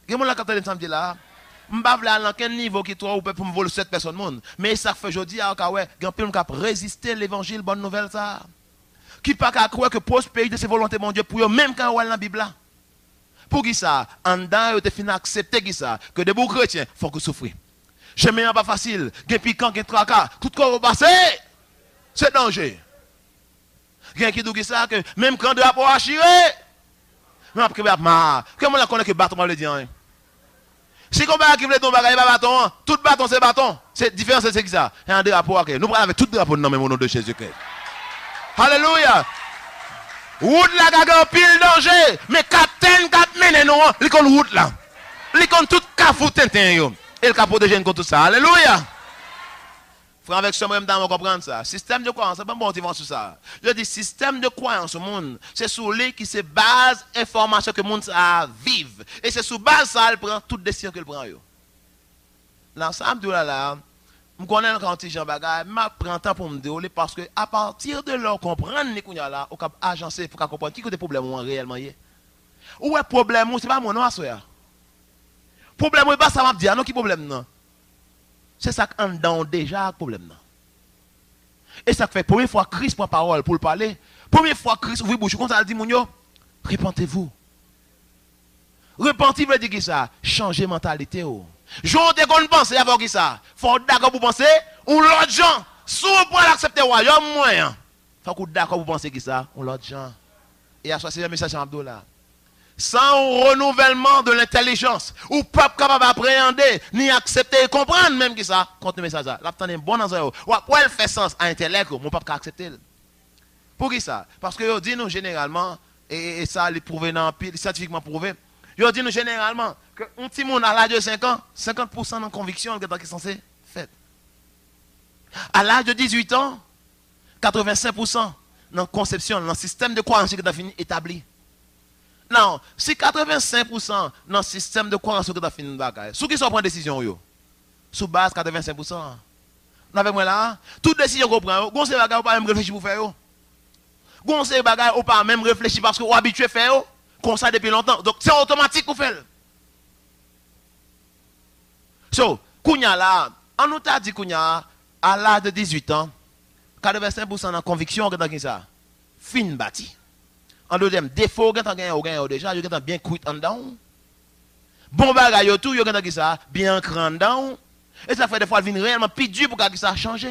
Il y a des gens qui là, je ne sais pas à quel niveau qui toi ou pour me voler 7 personnes. Mais ça fait aujourd'hui, il y a un peu qui résister l'évangile, bonne nouvelle ça. Qui pas qu'à croire que prospérité c'est volonté de mon Dieu pour eux, même quand on est dans la Bible là. Pour qui ça? En dedans, vous avez accepter qui ça? Que des beaux chrétiens, il faut que souffrir. Je ne pas facile. Gen piquant, gen tracas. Tout corps au passé. C'est danger. Gen qui dit ça que même quand de rapport à chirer. Mais après, comment on connaît que bâton le dire? Si on va qui veut ton bagage, pas bâton, tout bâton c'est bâton. C'est différent, c'est ça. Il y a un drapeau. Nous prenons avec tout drapeau dans le nom de Jésus-Christ. Alléluia. Route là, il y a un pile danger. Mais capitaine, mène nous, il y a une route là. Il y a tout cafou tintin. Et le capot de gêne contre tout ça. Alléluia. Frère, avec ce même temps, on comprend ça. Système de croyance, c'est pas bon, tu vas sur ça. Je dis système de croyance au monde, c'est sur lui qui se base information que le monde a vive. Et c'est sur base ça, il prend toute décision qu'il prend. L'ensemble de là, je connais quand je suis en bagage, je prends temps pour me dérouler parce que à partir de là, comprendre les gens là, on peut agencer pour comprendre qui est le problème réellement. Où est le problème? Ce n'est pas mon nom à soi. Le problème, ce n'est pas ça, je dire, non, qui problème non? C'est ça qu'on a déjà le problème. Et ça fait première fois Christ prend parole pour le parler. Première fois Christ ouvre bouche, comme ça, il dit, Mounio, repentez-vous. Repentir veut dire que ça? Changer mentalité. J'en ai qu'on pense avant que ça. Faut d'accord pour penser, ou l'autre gens, si vous pouvez l'accepter, il y a moyen. Faut que d'accord pour penser que ça, ou l'autre gens. Et à ça, c'est le message à Abdullah. Sans renouvellement de l'intelligence, ou pas capable d'appréhender, ni accepter et comprendre même que ça, contre le message. Là, tu as un bon dans un. Ou après, elle fait sens à l'intellect, mon papa accepter. Pour qui ça? Parce que yo dit nous généralement, et ça, les prouvé dans pile, scientifiquement prouvé, yo dit nous généralement que un petit monde à l'âge de 5 ans, 50% de conviction qui est censé faire. À l'âge de 18 ans, 85% dans conception, dans le système de croyance qui est fini établi. Non, si 85% dans le système de croyance qui est fini, ceux qui sont prendre décision, sous base 85%. Avec moi là, toute décision qu'on prend, on ne sait pas même réfléchir pour faire. On ne sait pas même réfléchir parce qu'on est habitué à faire comme ça depuis longtemps. Donc c'est automatique qu'on fait. So, Kounya là, on nous a dit Kounya, à l'âge de 18 ans, 85% de conviction que dans ça, fin bâti. En deuxième, défaut, vous avez déjà, vous avez bien cuit en dedans. Bon bagage, tout, vous avez bien ancré en dedans. Et ça fait des fois, il vient réellement plus dur pour que ça change.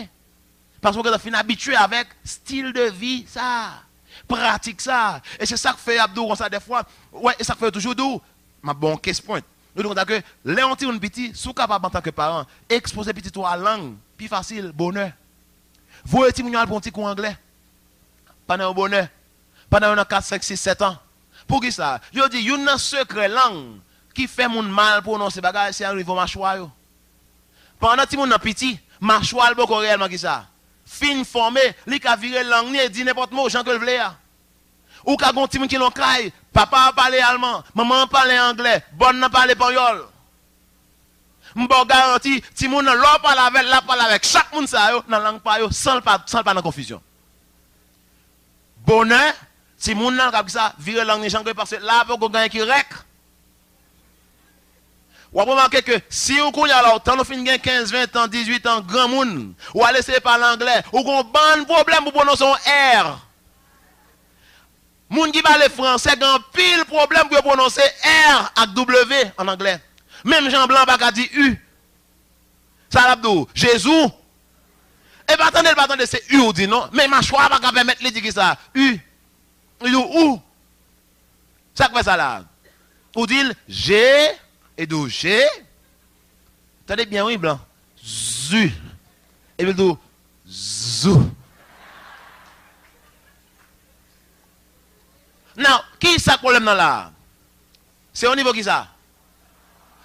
Parce que vous êtes habitué avec style de vie, ça. Pratique ça. Et c'est ça que fait Abdou, comme ça, des fois. Ouais, et ça fait toujours d'où. Ma bonne question. Nous disons que les on petit, sous capable en tant que parent, exposer petit toi à la langue, plus facile, bonheur. Vous êtes un petit coup anglais. Pendant un bonheur. Pendant 4, 5, 6, 7 ans. Pour qui ça? Je dis, il y a un secret langue qui fait mon mal pour prononcer bagage, c'est un niveau mâchoire. Pendant que mon petit, mâchoire beaucoup réellement qui ça. Fin formé, li ka virer langue ni dit n'importe mot, Jean que le vle. Ou ka gon ti moun ki l'on kay, papa parle allemand, maman parle anglais, bonne nan parle espagnol. M'bo garanti, ti moun nan l'on parle avec chaque moun sa yo nan langue pa yo sans pas dans confusion. Bonheur, ti moun nan ka ça virer langue ni Jean que parce que là pour gagner qui rek. Ou avez remarqué que si vous connaissez alors, tant fin 15, 20 ans, 18 ans, grand monde, ou à laisser parler anglais, ou qu'on ban problème pour prononcer un R. Moun qui parle français, grand pile problème pour prononcer R avec W en anglais. Même Jean Blanc pas dit U. Ça l'abdou, Jésus. Et pas attendez, c'est U ou dit non, mais ma choix pas permettre de dire ça. U. Ou. Ça fait ça là. Ou dit G. Et d'où G, attendez bien, oui, blanc, zu, et puis d'où zou. Non, qui est ce problème là? C'est au niveau qui ça?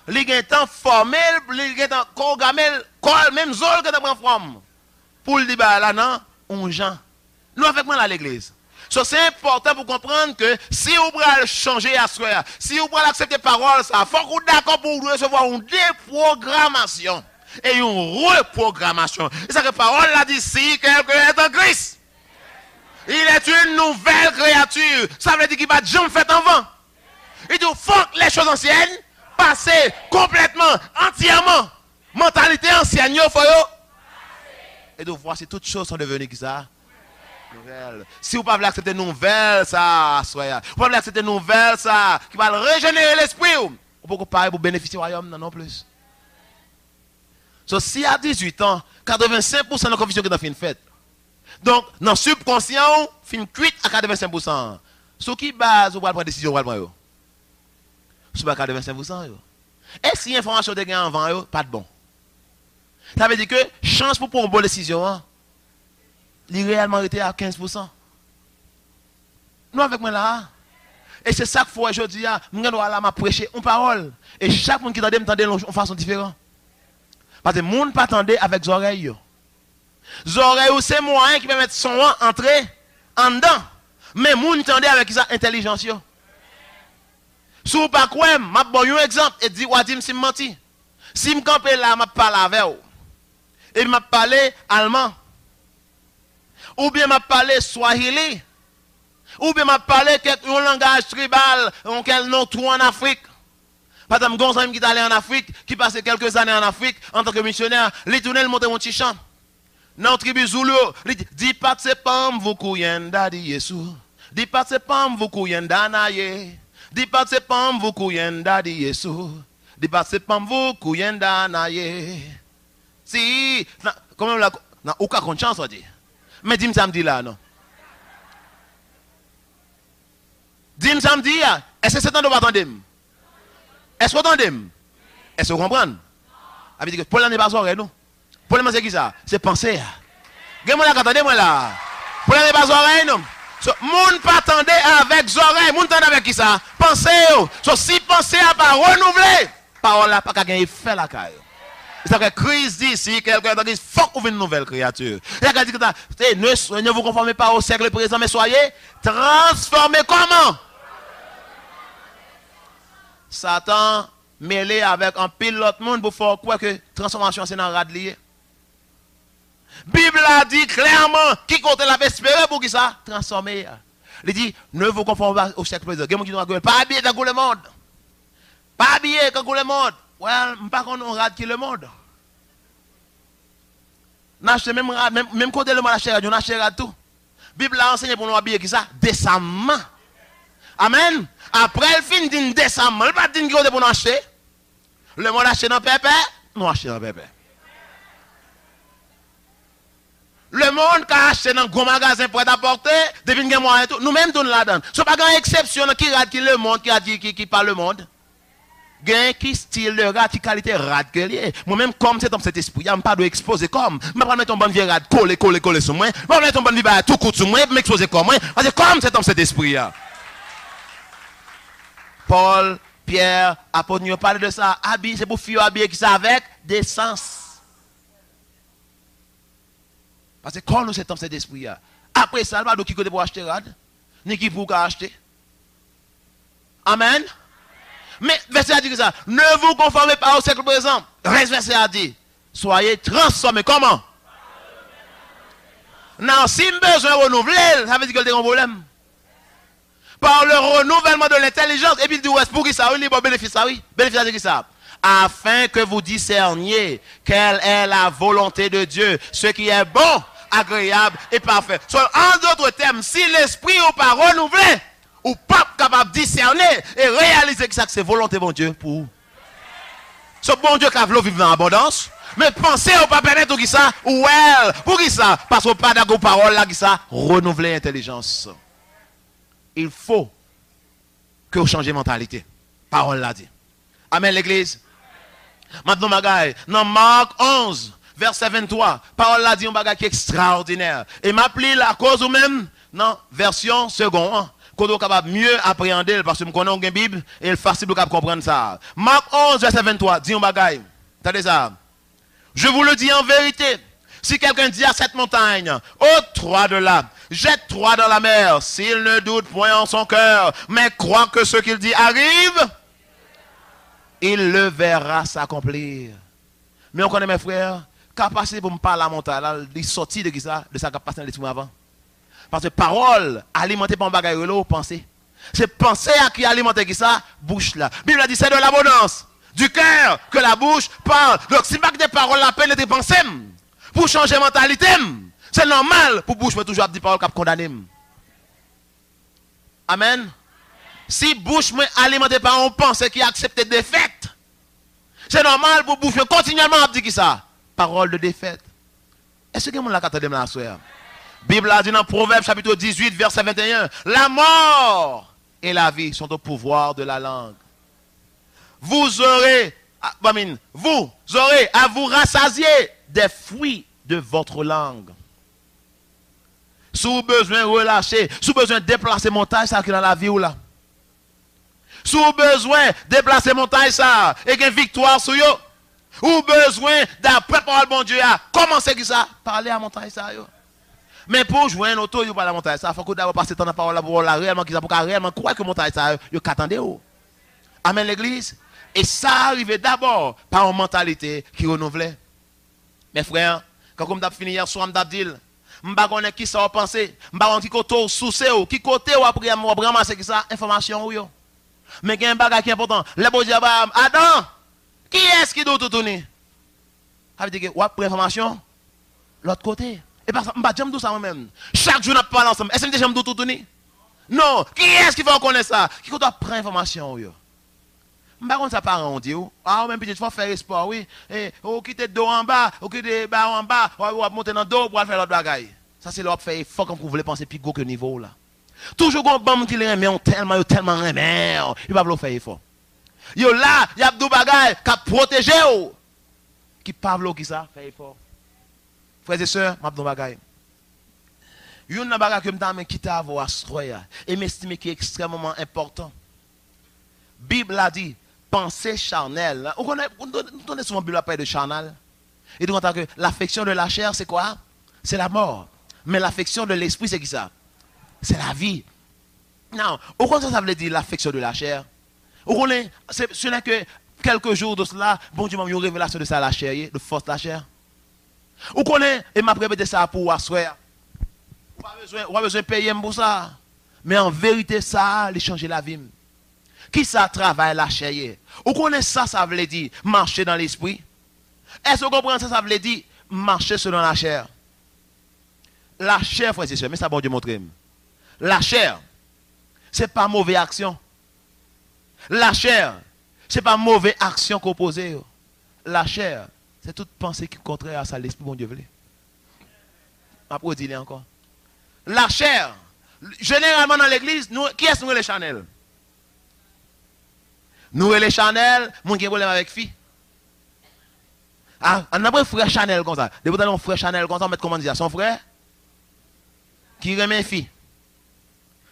Il y a un temps formel, il y a un temps programmel, même zone que tu prends forme. Pour le débat là, non, on Jean. Nous avec moi à l'église. So, c'est important pour comprendre que si vous voulez changer à soi, si vous voulez accepter parole, ça faut que vous d'accord pour recevoir une déprogrammation et une reprogrammation. Et ça que la parole l'a dit si quelqu'un est en Christ. Il est une nouvelle créature. Ça veut dire qu'il va jamais fait en vent. Il dit faut que les choses anciennes passent complètement, entièrement. Mentalité ancienne, il faut. Et donc voici toutes choses sont devenues qui ça. Nouvelle. Si vous ne pouvez pas accepter nouvelle, ça, soyez. Vous ne pouvez pas accepter nouvelle, ça, qui va régénérer l'esprit. Vous ne pouvez pas pour bénéficier du royaume, non plus. So, si à 18 ans, 85% de la confusion qui est fin faite. Donc, dans le subconscient, fin cuite à 85%. Sur qui base, vous pouvez prendre décision, vous pouvez sur 85%. Et si l'information est en avant, pas de bon. Ça veut dire que chance pour prendre une bonne décision, hein, il est réellement été à 15%. Nous avec moi là. Et c'est ça qu'il faut aujourd'hui. Nous allons prêcher une parole. Et chaque monde qui t'entend de façon différente. Parce que le monde pas attendre avec les oreilles. Les oreilles, c'est moyen qui permet son entrer en dedans. Mais le monde attend avec sa intelligence. Si vous ne pas quoi, je vais vous donner un exemple et dire, Wadim, si je menti. Si je me campe là, je parle avec vous. Et je parle allemand. Ou bien m'a parlé Swahili, ou bien m'a parlé un langage tribal, quel nom tout en Afrique. Par exemple, Gonzame qui est allé en Afrique, qui passait quelques années en Afrique en tant que missionnaire, il tournait le monter mon petit chant. Dans la tribu Zulu, il dit, dis pas de ces pommes, vous couillez d'adi Yesu. Dis pas de ces pommes, vous couillez d'anaye. Dis pas de ces pommes, vous couillez d'adi Yesu. Dis pas de ces pommes, vous couillez d'anaye. Si, comment la, n'a aucun conscience, on dit. Mais dis-moi samedi là, non. Dis-moi samedi, est-ce que c'est temps de attendre? Est-ce que vous attendez? Est-ce que vous comprenez? Ça veut dire que pour l'année pas oreille, non. Pour l'année c'est qui ça? C'est penser. Regardez-moi là, attendez-moi là. Pour l'année pas oreille, non. Moun pas attendre avec oreilles, moun attendre avec qui ça? Pensez. So, si pensez à pas renouveler, parole là pas qu'à gagner fait la caille. C'est que Christ dit, si quelqu'un dit, il faut qu'on vienne une nouvelle créature. Il a dit que ne vous conformez pas au siècle présent, mais soyez transformés comment? Satan mêlé avec un pilote monde pour faire quoi que transformation c'est dans le radlier. Bible a dit clairement qui compte la espérer pour qui ça? Transformer. Il dit, ne vous conformez pas au siècle présent. Pas habillé dans le monde. Pas habillé dans le monde. Well, pas qu'on rade qui le monde. Même côté le monde achète, on achète tout. Bible a enseigné pour nous habiller qui ça décemment. Amen. Après, le fin d'une décembre, le pas d'une qui pour nous acheter. Le monde achète dans pépé, nous achetons dans pépé. Le monde qui a acheté dans un gros magasin pour apporter, depuis qu'il y a moyen tout, nous-mêmes nous là-dedans. Ce n'est pas une exception qui rate qui le monde, qui parle le monde. Gain qui style de rat, qui qualité rat que lié. Moi-même, comme c'est dans cet esprit, je ne pas exposer comme. Je ne vais pas mettre un bon vieux rat, coller sur moi. Je ne vais pas mettre un bon vieux rat, tout coup sur moi, m'exposer comme moi. Parce que comme c'est dans cet esprit. Paul, Pierre, apôtre, nous parlent de ça. Habiller, c'est pour faire habiller qui ça avec décence. Parce que quand nous sommes dans cet esprit, après ça, il n'y a pas de qui côté pour acheter rad, ni qui pour acheter. Amen. Mais verset a dit que ça, ne vous conformez pas au siècle présent. Reste verset a dit, soyez transformés. Comment? Non, si besoin de renouveler, ça veut dire qu'il y a un problème. Par le renouvellement de l'intelligence, et puis il dit, pour qui ça, oui, bon bénéfice, ça, oui. Bénéfice a dit que ça. Afin que vous discerniez quelle est la volonté de Dieu, ce qui est bon, agréable et parfait. Soit, en d'autres termes, si l'esprit n'est pas renouvelé, ou pas capable de discerner et réaliser que ça c'est volonté bon Dieu pour vous. Ce bon Dieu qui a voulu vivre en abondance, mais pensez au pas permettre qui ça, well, pour qui ça, parce qu'on pas d'accord parole là qui ça, renouveler l'intelligence. Il faut que vous changez de mentalité. Parole l'a dit. Amen l'église. Maintenant bagaille, dans Marc 11 verset 23, parole l'a dit un bagage qui est extraordinaire. Et m'appelle la cause ou même non version seconde. Qu'on est capable mieux appréhender parce que nous connaissons une Bible et il est facile de comprendre ça. Marc 11, verset 23, dit un bagaille. Attendez ça. Je vous le dis en vérité. Si quelqu'un dit à cette montagne, ôte-toi de là, jette-toi dans la mer, s'il ne doute point en son cœur, mais croit que ce qu'il dit arrive, il le verra s'accomplir. Mais on connaît mes frères, qu'à passer pour me parler à la montagne, il sortit de ça, qui a passé dans l'esprit avant. Parce que parole, alimentée par un bagage de pensée. C'est penser à qui alimenter qui ça, bouche là. Bible a dit c'est de l'abondance du cœur que la bouche parle. Donc si pas que des paroles la peine de penser pour changer mentalité, c'est normal pour bouche mais toujours des paroles qui condamner. Amen. Si bouche me alimentée par un pensée qui accepte défaite, c'est normal pour bouche continuellement à dire qui ça, parole de défaite. Est-ce que vous l'avez entendu la soeur? Bible a dit dans Proverbe chapitre 18 verset 21, la mort et la vie sont au pouvoir de la langue. Vous aurez à vous rassasier des fruits de votre langue. Si vous avez besoin de relâcher, si vous avez besoin de déplacer montagne, ça qui est dans la vie ou là. Si vous avez besoin de déplacer montagne, ça, et qu'il y a une victoire sur vous, ou besoin d'après parole bon Dieu, commencez qui ça, parler à montagne ça yo. Mais pour jouer un auto, il pas la montagne ça, il faut que d'abord passer temps dans la parole pour la réellement qui ça pour réellement croire que montagne ça yo qu'attendez ou. Amen l'église. Et ça arrive d'abord par une mentalité qui renouvelle. Mes frères, quand on a fini hier soir, on a dit, m'ba connait qui ça penser, m'ba connait qui côté soucié ou qui côté ou après ramasser qui ça information ou yo. Mais il y a un bagage qui est important. Le bon Dieu Adam, qui est-ce qui doit tout tourner? Ça veut dire que ou après information l'autre côté. Et parce que j'aime tout ça moi-même. Chaque jour on parle ensemble. Est-ce que j'aime tout tourner? Non, qui est-ce qui va connaître ça? Qui doit prendre information yo? M'ba connait ça par on dit ah même petite fois faire espoir oui. Et ou quitter dos en bas, ou quitter bas en bas, ou monter dans dos pour faire l'autre bagaille. Ça c'est leur faire effort quand vous voulez penser plus gros que niveau là. Toujours un bon qui les remet tellement remet, il va pas faire effort. Yo là, il y a deux bagailles qui protéger ou qui pas qui ça fait effort. Frères et sœurs, m'a deux bagailles. Une bagaille que m'ta quitter avoir astroya et m'estime qui est extrêmement important. Bible a dit pensée charnelle. On connaît souvent Bible parle de charnel. Et donc que l'affection de la chair c'est quoi? C'est la mort. Mais l'affection de l'esprit c'est qui ça? C'est la vie. Non, au contraire, ça veut dire l'affection de la chair. Ce n'est que quelques jours de cela, bon Dieu m'a mis une révélation de ça, la chair, de force de la chair. Vous connaissez, et m'a répété ça pour asseoir. Vous n'avez pas besoin de payer pour ça. Mais en vérité, ça, il change la vie. Qui ça travaille la chair? Vous connaissez ça, ça veut dire marcher dans l'esprit. Est-ce que vous comprenez ça, ça veut dire marcher selon la chair? La chair, frère et sœurs, mais ça, bon Dieu montre. La chair, c'est pas mauvaise action. La chair, c'est pas mauvaise action qu'on pose. La chair, c'est toute pensée qui est contraire à ça, l'esprit, bon Dieu veut. Après, dis-le encore. La chair, généralement dans l'église, qui est-ce que nous les Chanel? Nous les Chanel, mon qui a problème avec fille. Ah, on a pas frère Chanel comme ça. Depuis que frère Chanel comme ça, on met comment dire son frère qui remet fille.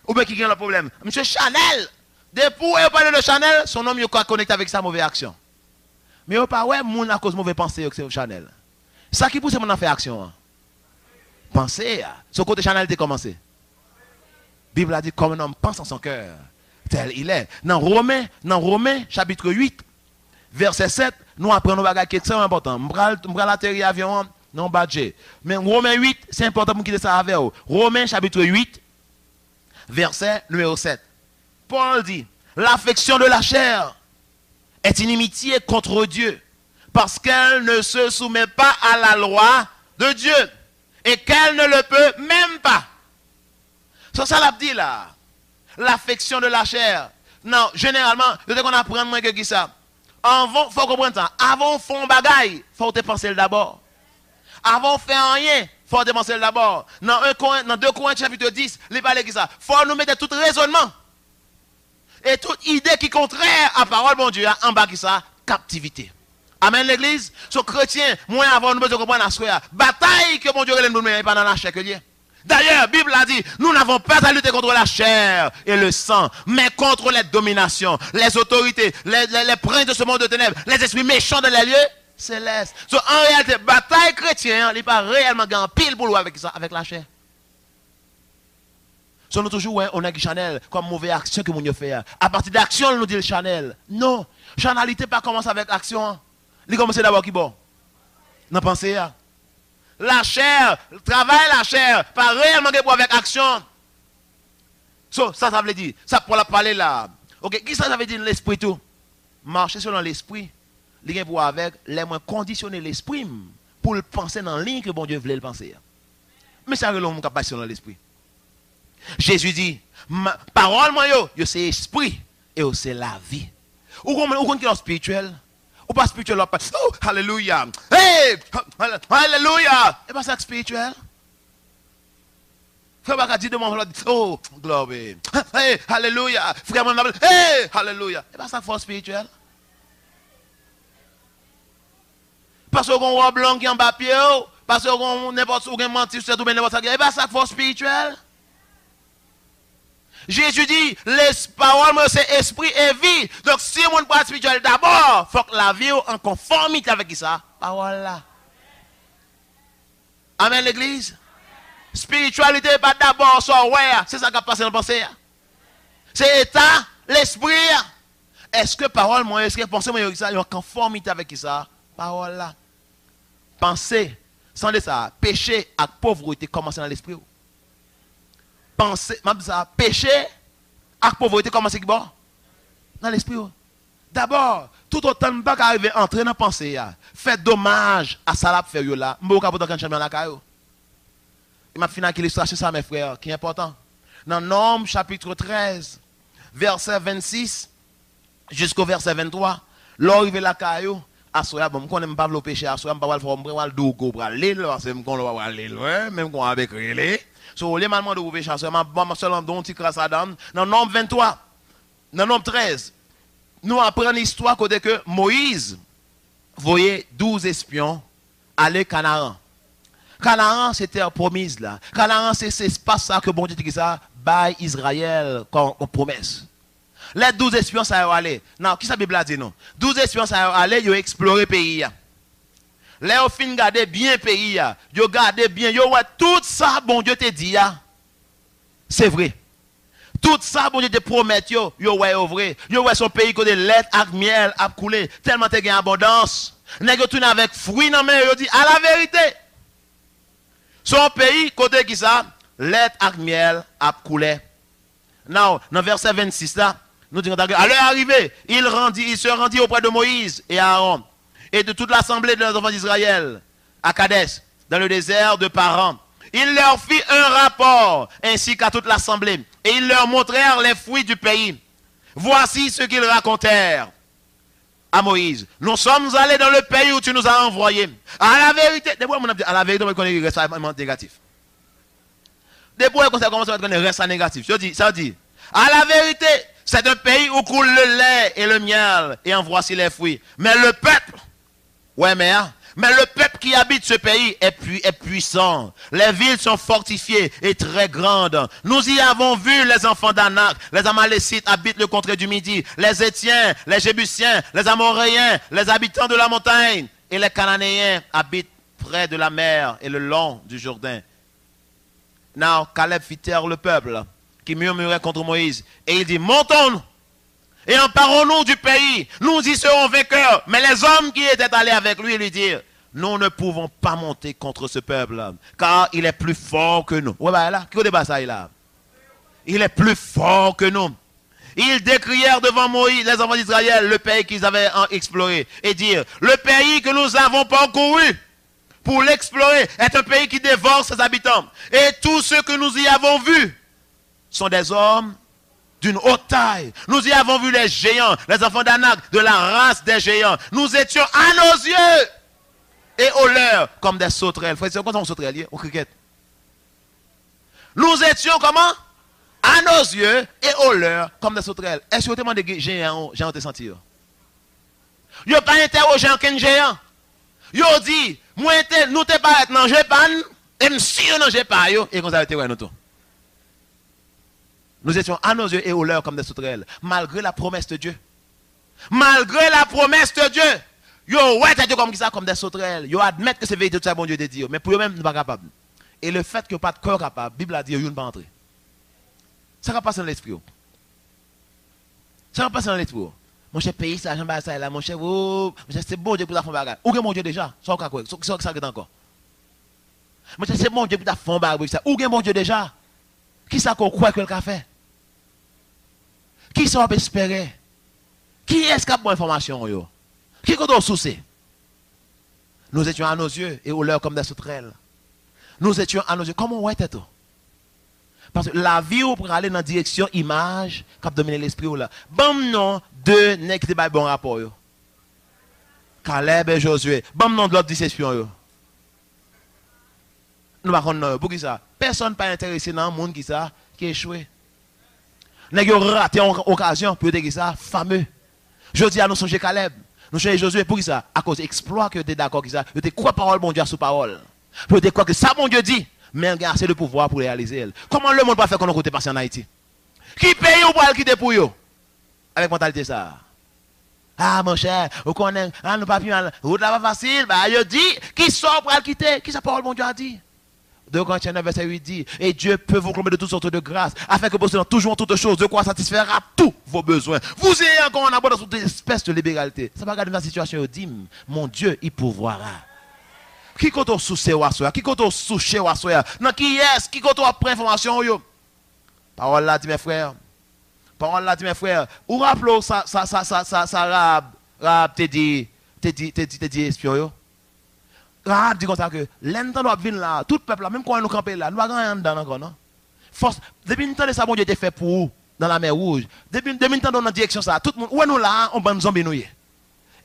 Ou bien qui a le problème. Monsieur Chanel, depuis que vous parlez de Chanel, son nom est connecté avec sa mauvaise action. Mais vous pas ouais, moun à cause de mauvaise pensée que c'est Chanel. Ça qui pousse mon à faire action. Pensez, ce côté Chanel a commencé. La Bible a dit comme un homme pense en son cœur, tel il est. Dans Romains chapitre 8, verset 7, nous apprenons des choses qui sont très importantes. Je vais atterrir avion, non badge. Mais Romains 8, c'est important pour quitter ça avec vous. Romains chapitre 8, verset numéro 7. Paul dit, l'affection de la chair est inimitié contre Dieu, parce qu'elle ne se soumet pas à la loi de Dieu, et qu'elle ne le peut même pas. C'est ça l'a dit là. L'affection de la chair. Non, généralement, dès qu'on apprend moins que ça. Avant, faut comprendre ça. Avant font bagaille, faut te penser d'abord. Avant faire rien, faut te penser d'abord. Dans 2 Corinthiens chapitre 10, il parle de ça. Faut nous mettre tout raisonnement et toute idée qui est contraire à la parole de Dieu en bas qui ça, captivité. Amen l'église. So chrétien, moi avant nous besoin comprendre la bataille que mon Dieu nous met pas dans la chair que lié. D'ailleurs, la Bible a dit, nous n'avons pas à lutter contre la chair et le sang, mais contre les dominations, les autorités, les princes de ce monde de ténèbres, les esprits méchants dans les lieux célestes. So, en réalité, bataille chrétienne, il n'est pas réellement grand pile pour avec ça, avec la chair. So, nous toujours, ouais, on a Chanel comme mauvaise action que nous fait. À partir d'action, nous dit le Chanel. Non, chanalité pas commencer avec action. Il commence d'abord qui bon. N'en pensez pas. La chair, travail la chair, pas réellement pour avec action. So, ça veut dire, ça pour la parler là. Ok, qui ça veut dire l'esprit tout? Marcher selon l'esprit, il y a pour avec les moins conditionner l'esprit pour le penser dans la ligne que bon Dieu voulait le penser. Mais ça relève pas selon l'esprit. Jésus dit, parole moi yo c'est esprit et c'est la vie. Ou qu'on qui est spirituel? Ou pas spirituel, ou pas. Oh, alléluia. Hey, alléluia. Et pas ça spirituel. Frère pas dire de mon oh, gloire. Hey, alléluia. Frère mon hey, alléluia. Et pas ça force spirituel. Parce qu'on voit blanc qui en papier, parce qu'on n'importe où mentir sur tout n'importe ça. Et pas ça force spirituel. Jésus dit, les paroles, c'est esprit et vie. Donc, si on parle spirituel d'abord, il faut que la vie en conformité avec ça. Parole là. Amen, l'église. Spiritualité, pas d'abord, c'est ça qui a passé dans le pensée. C'est état, l'esprit. Est-ce que parole, moi, est-ce que pensée, moi, ça, en conformité avec ça? Parole là. Penser, sans ça, péché et pauvreté commencent dans l'esprit. Penser, péché et pauvreté commence bon dans l'esprit. D'abord, tout autant de pas arriver à entrer dans la pensée, fait dommage à ça la faire là. Je vais vous champion la caillou. Il m'a fini avec l'illustration ça mes frères, qui est important. Dans Nombre chapitre 13, verset 26 jusqu'au verset 23, l'arrivée la caillou à soya bon, on n'aime pas le péché à soya, on pas le faire on le dougo pour aller parce que on va aller loin, même qu'on avec relé. So, les malements de vous pécher, seulement don petit grâce à Dan. Dans Nombre 23, dans Nombre 13, nous apprenons l'histoire que Moïse voyait 12 espions aller à Canaan. Canaan, c'était terre promise là. Canaan, c'est cet espace que bon Dieu dit ça, by Israël comme promesse. Les 12 espions, ça y aller. Non, qui ça Bible a dit non? 12 espions, ça y aller, ils ont exploré le pays. Là, au fin, gardez bien le pays. Yo gardez bien. Yo, ouais, tout ça, bon Dieu te dit. C'est vrai. Tout ça, bon Dieu te promet. Yo, ouais, vrai. Yo, ouais, son pays, côté lait, avec miel, a coulé. Tellement te gagne abondance. Nèg tourne avec fruits dans main. Yo dit, à la vérité. Son pays, côté qui ça, lait, avec miel, a coulé. Now, dans verset 26 là, nous disons, à leur arrivée, il se rendit auprès de Moïse et Aaron et de toute l'assemblée de enfants d'Israël à Kadès, dans le désert de Paran. Il leur fit un rapport, ainsi qu'à toute l'assemblée, et ils leur montrèrent les fruits du pays. Voici ce qu'ils racontèrent à Moïse. Nous sommes allés dans le pays où tu nous as envoyés. À la vérité, à la vérité, on connaît le récemment négatif. Depuis qu'on commence à connaître le reste négatif. Ça dit, à la vérité, c'est un pays où coule le lait et le miel, et en voici les fruits. Mais le peuple, mais le peuple qui habite ce pays est puissant. Les villes sont fortifiées et très grandes. Nous y avons vu les enfants d'Anak. Les Amalécites habitent le contrée du Midi. Les Étiens, les Jébusiens, les Amoréens, les habitants de la montagne. Et les Cananéens habitent près de la mer et le long du Jourdain. Now, Caleb fit taire le peuple qui murmurait contre Moïse. Et il dit, montons-nous et emparons-nous du pays. Nous y serons vainqueurs. Mais les hommes qui étaient allés avec lui dirent, nous ne pouvons pas monter contre ce peuple, car il est plus fort que nous. Ouais, bah là, qui débat ça là? Il est plus fort que nous. Ils décrièrent devant Moïse, les enfants d'Israël, le pays qu'ils avaient exploré, et dirent, le pays que nous avons parcouru pour l'explorer est un pays qui dévore ses habitants. Et tous ceux que nous y avons vus sont des hommes d'une haute taille. Nous y avons vu les géants, les enfants d'Anak, de la race des géants. Nous étions à nos yeux et aux leurs comme des sauterelles. Frère, c'est quoi ça, sauterelle au cricket? Nous étions comment? À nos yeux et aux leurs comme des sauterelles. Est-ce que vous demandez des géants, j'ai senti? Vous n'avez pas interrogé aucun géant. Vous avez dit, nous t'es pas dans le pan, et monsieur non j'ai pas, et qu'on a été nous tout. Nous étions à nos yeux et aux leurs comme des sauterelles, malgré la promesse de Dieu. Malgré la promesse de Dieu. Yo, ouais, t'es comme ça, comme des sauterelles. Yo, admettre que c'est vérité de ça, bon Dieu de dire. Mais pour eux-mêmes, nous ne sommes pas capables. Et le fait que pas de corps capable, la Bible a dit, yo, ne pas entrer. Ça va passer dans l'esprit. Ça va passer dans l'esprit. Mon cher pays, ça, j'en bats ça là. Mon cher, c'est bon Dieu pour ta fond bagarre. Où est mon Dieu déjà? Ça, ça encore. Mon cher, c'est bon Dieu pour ta fond bagarre. Où est mon Dieu déjà? Qui ça qu'on croit que le fait? Qui ça peut espérer? Qui est-ce qui a bonne information? Yo? Qui est-ce qu'on soucie? Nous étions à nos yeux et aux leurs comme des sauterelles. Nous étions à nos yeux. Comment on était tout? Parce que la vie pour aller dans la direction image, qui a dominé l'esprit. Bon non, deux nègres qui n'ont pas bon rapport. Yo. Caleb et Josué. Bon non de l'autre 10 espions. Nous ne savons pas pour qui ça. Personne n'est pas intéressé dans le monde qui ça, qui échoué. Nous avons raté une occasion pour dire ça, fameux. Je dis à nous songer Caleb, nous songer Josué, pour qui ça? À cause de l'exploit que tu es d'accord avec ça. Tu es quoi parole, bon Dieu, sous parole. Pour dire quoi que ça, bon Dieu dit, mais il y a assez de pouvoir pour réaliser. Comment le monde va faire qu'on a côté passé en Haïti? Qui paye ou pas quitter pour eux? Avec mentalité ça. Ah, mon cher, vous connaissez, nous pas bien, vous n'avez pas facile, bah, il dit, qui sort pour quitter? Qui sa parole, bon Dieu, a dit? 2 Corinthiens 9, verset 8 dit, et Dieu peut vous combler de toutes sortes de grâces, afin que possédant toujours toutes choses, de quoi satisfaire à tous vos besoins. Vous ayez encore en abondance toute espèce de libéralité. Ça va regarder la situation, dit, mon Dieu, il pourvoira. Qui compte sous ces wassoya? Qui compte sous chez wassoya? Non, qui est-ce? Qui compte après information, yo? Parole là, dit mes frères. Parole là, dit mes frères. Ou rappelez ça, Rab, t'es dit, espion, yo? Rab dit comme ça que l'entend doit venir là, tout le peuple là, même quand nous camper là, nous pas rien dedans encore, non? Force, depuis le temps de ça, bon Dieu était fait pour vous, dans la mer rouge. Depuis le temps dans la direction ça, tout le monde, où est nous là, on bat nous zombies nous. Et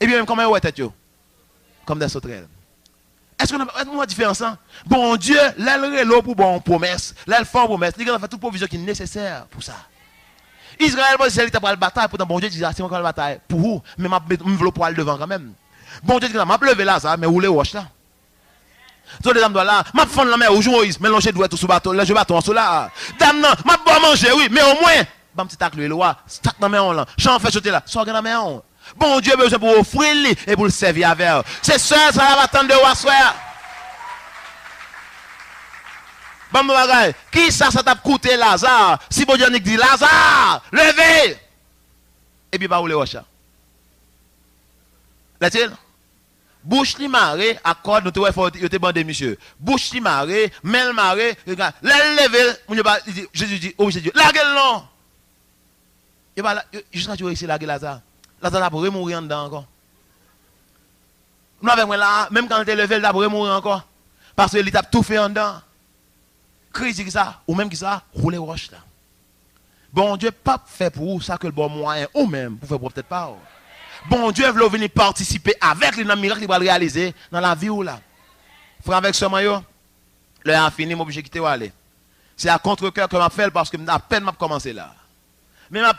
bien même comment est tête yo? Comme des sauterelles. Est-ce qu'on a une différence? Hein? Bon Dieu, l'elle pour bon promesse, l'elle fait promesse, il a fait toute provision qui est nécessaire pour ça. Israël, c'est lui qui a pris la bataille, pourtant bon Dieu dit, c'est encore la bataille pour vous, mais je veux pour aller devant quand même. Bon Dieu dit, je vais lever là, ça, mais où les roches là? Tous les dames là, je vais fondre la mer, où je Moïse, mélanger douette sous bateau, là je bâton sous là. Dame non, je vais manger, oui, mais au moins, je vais tac le roi, tac dans la main là, j'en fais sauter là, soit dans la main. Bon Dieu besoin pour offrir et pour le servir avec. C'est ça, ça va attendre de Wassoya. Bon, bagay, qui ça t'a coûté Lazare? Si bon Dieu dit Lazare, levez! Et puis, bah, où les roches? Là-t-il? Bouche li marée, accorde, nous te voyons, il te bandé, monsieur. Bouche li marée, mel marée, regarde, levé, Jésus dit, oh Jésus, la gueule non! Et bah, jusqu'à tu réussis la gueule Lazare. Lazare a pour mourir en dedans encore. Nous avec moi là, même quand il était levé, il a pour mourir encore. Parce qu'il a tout fait en dedans. Crise qui ça, ou même qui ça, rouler roche là. Bon Dieu pas fait pour vous ça que le bon moyen ou même pour faire pour peut-être pas. Bon Dieu veut venir participer avec les miracles qu'il va réaliser dans la vie ou là. Frère avec ce maillot, l'heure a fini, m'obligé quitter ou aller. C'est à contre-cœur que m'a fait parce que à peine m'a commencé là. Mais m'a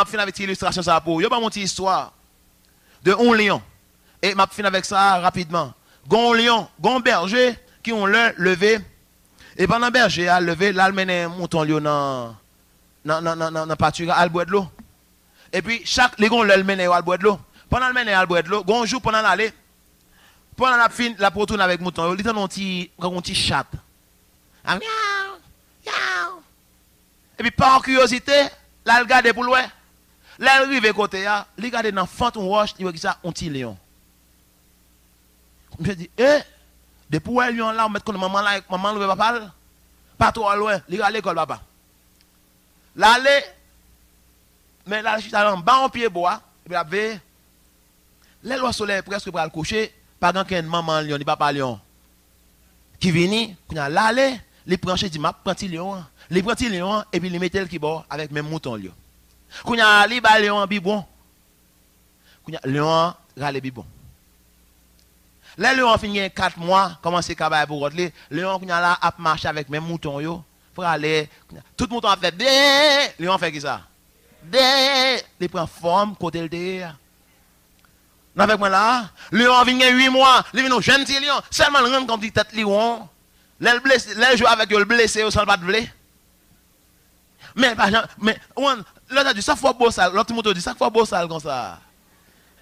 fini avec une illustration ça pour. Yo pas mon petite histoire de un lion et m'a fini avec ça rapidement. Gon lion, gon berger qui ont levé et pendant berger a levé l'almené mouton lion dans pâture à boire de l'eau. Et puis chaque les gon le mené à boire de l'eau. Pendant le mené à boire de l'eau, gon jour pendant l'aller pendant la fin la retourne avec mouton, il un petit chat. Ah, miaou, miaou. Et puis par curiosité, là il regarde pour loin. Là il arrive côté là, il regarde dans fantôme roche, il voit ça un petit lion. Je dis depuis où lion là, on met comme maman le papa pas trop loin, il regarde l'école papa. Là mais là je suis en bas en pied bois, et puis après les lois soleil presque pour le coucher. Pas grand maman lion ni papa lion qui vini là aller les brancher dit m'a prend lion les prend lion et puis les mettel qui bord avec même mouton lion kounya li ba lion bibon kounya lion rale bibon les lion fini 4 mois commencer travailler pour l'autre lion kounya là a marcher avec même mouton yo pour aller tout mouton a fait bé lion fait qui ça bé il prend forme côté le derrière. Avec moi là, lion vient 8 mois, il vient un jeune petit lion, seulement le rend comme dit tête lion. Les joue avec le blessé au sol pas de blé. Mais l'autre dit ça faut beau sale, l'autre moto dit ça faut beau sale comme ça.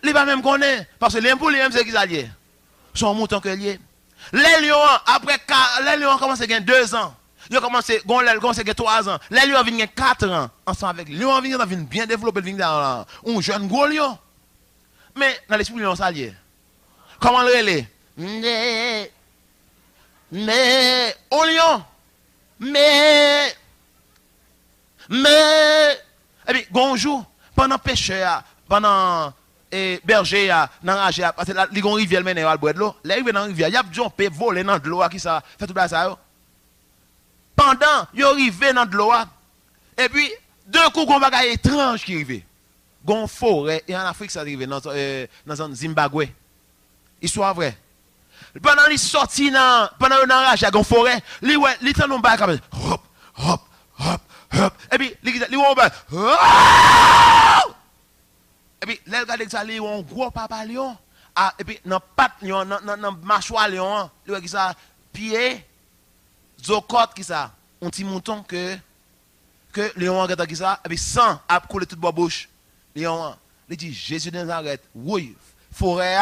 Il va même connaître parce que les pour lui même c'est qui ça lié. Son mouton que lié. Les lions après les lions commencent à gagner 2 ans. Ils ont commencé à gagner 3 ans. Les lions viennent 4 ans ensemble avec les lions viennent bien développer viennent dans un jeune gros lion. Mais dans l'esprit, on s'allie. Comment le relais? Mais, au lion. Mais, et puis, bonjour, pendant pêcheur, pendant berger, dans la rivière, parce que là, les rivières mènent à boire de l'eau. Les rivières dans la rivière, il y a des gens qui voler dans de l'eau, qui ça fait tout ça. Pendant, ils arrivent dans de l'eau, et puis, 2 coups, on va gagner étrange qui arrivent. Gon forêt et en Afrique ça arrive dans Zimbabwe. Histoire vraie. Pendant les sorti pendant le narrage à gon forêt, li ouais, li tan on ba comme hop hop hop hop et puis li on ba et puis les regarder ça li on gros papa lion et puis dans patte lion dans mâchoire lion, li ouais qui ça pied zocote qui ça un petit mouton que lion regarde qui ça et puis sang a coulé toute bois bouche. Lion, il dit Jésus de Nazareth, oui, forêt,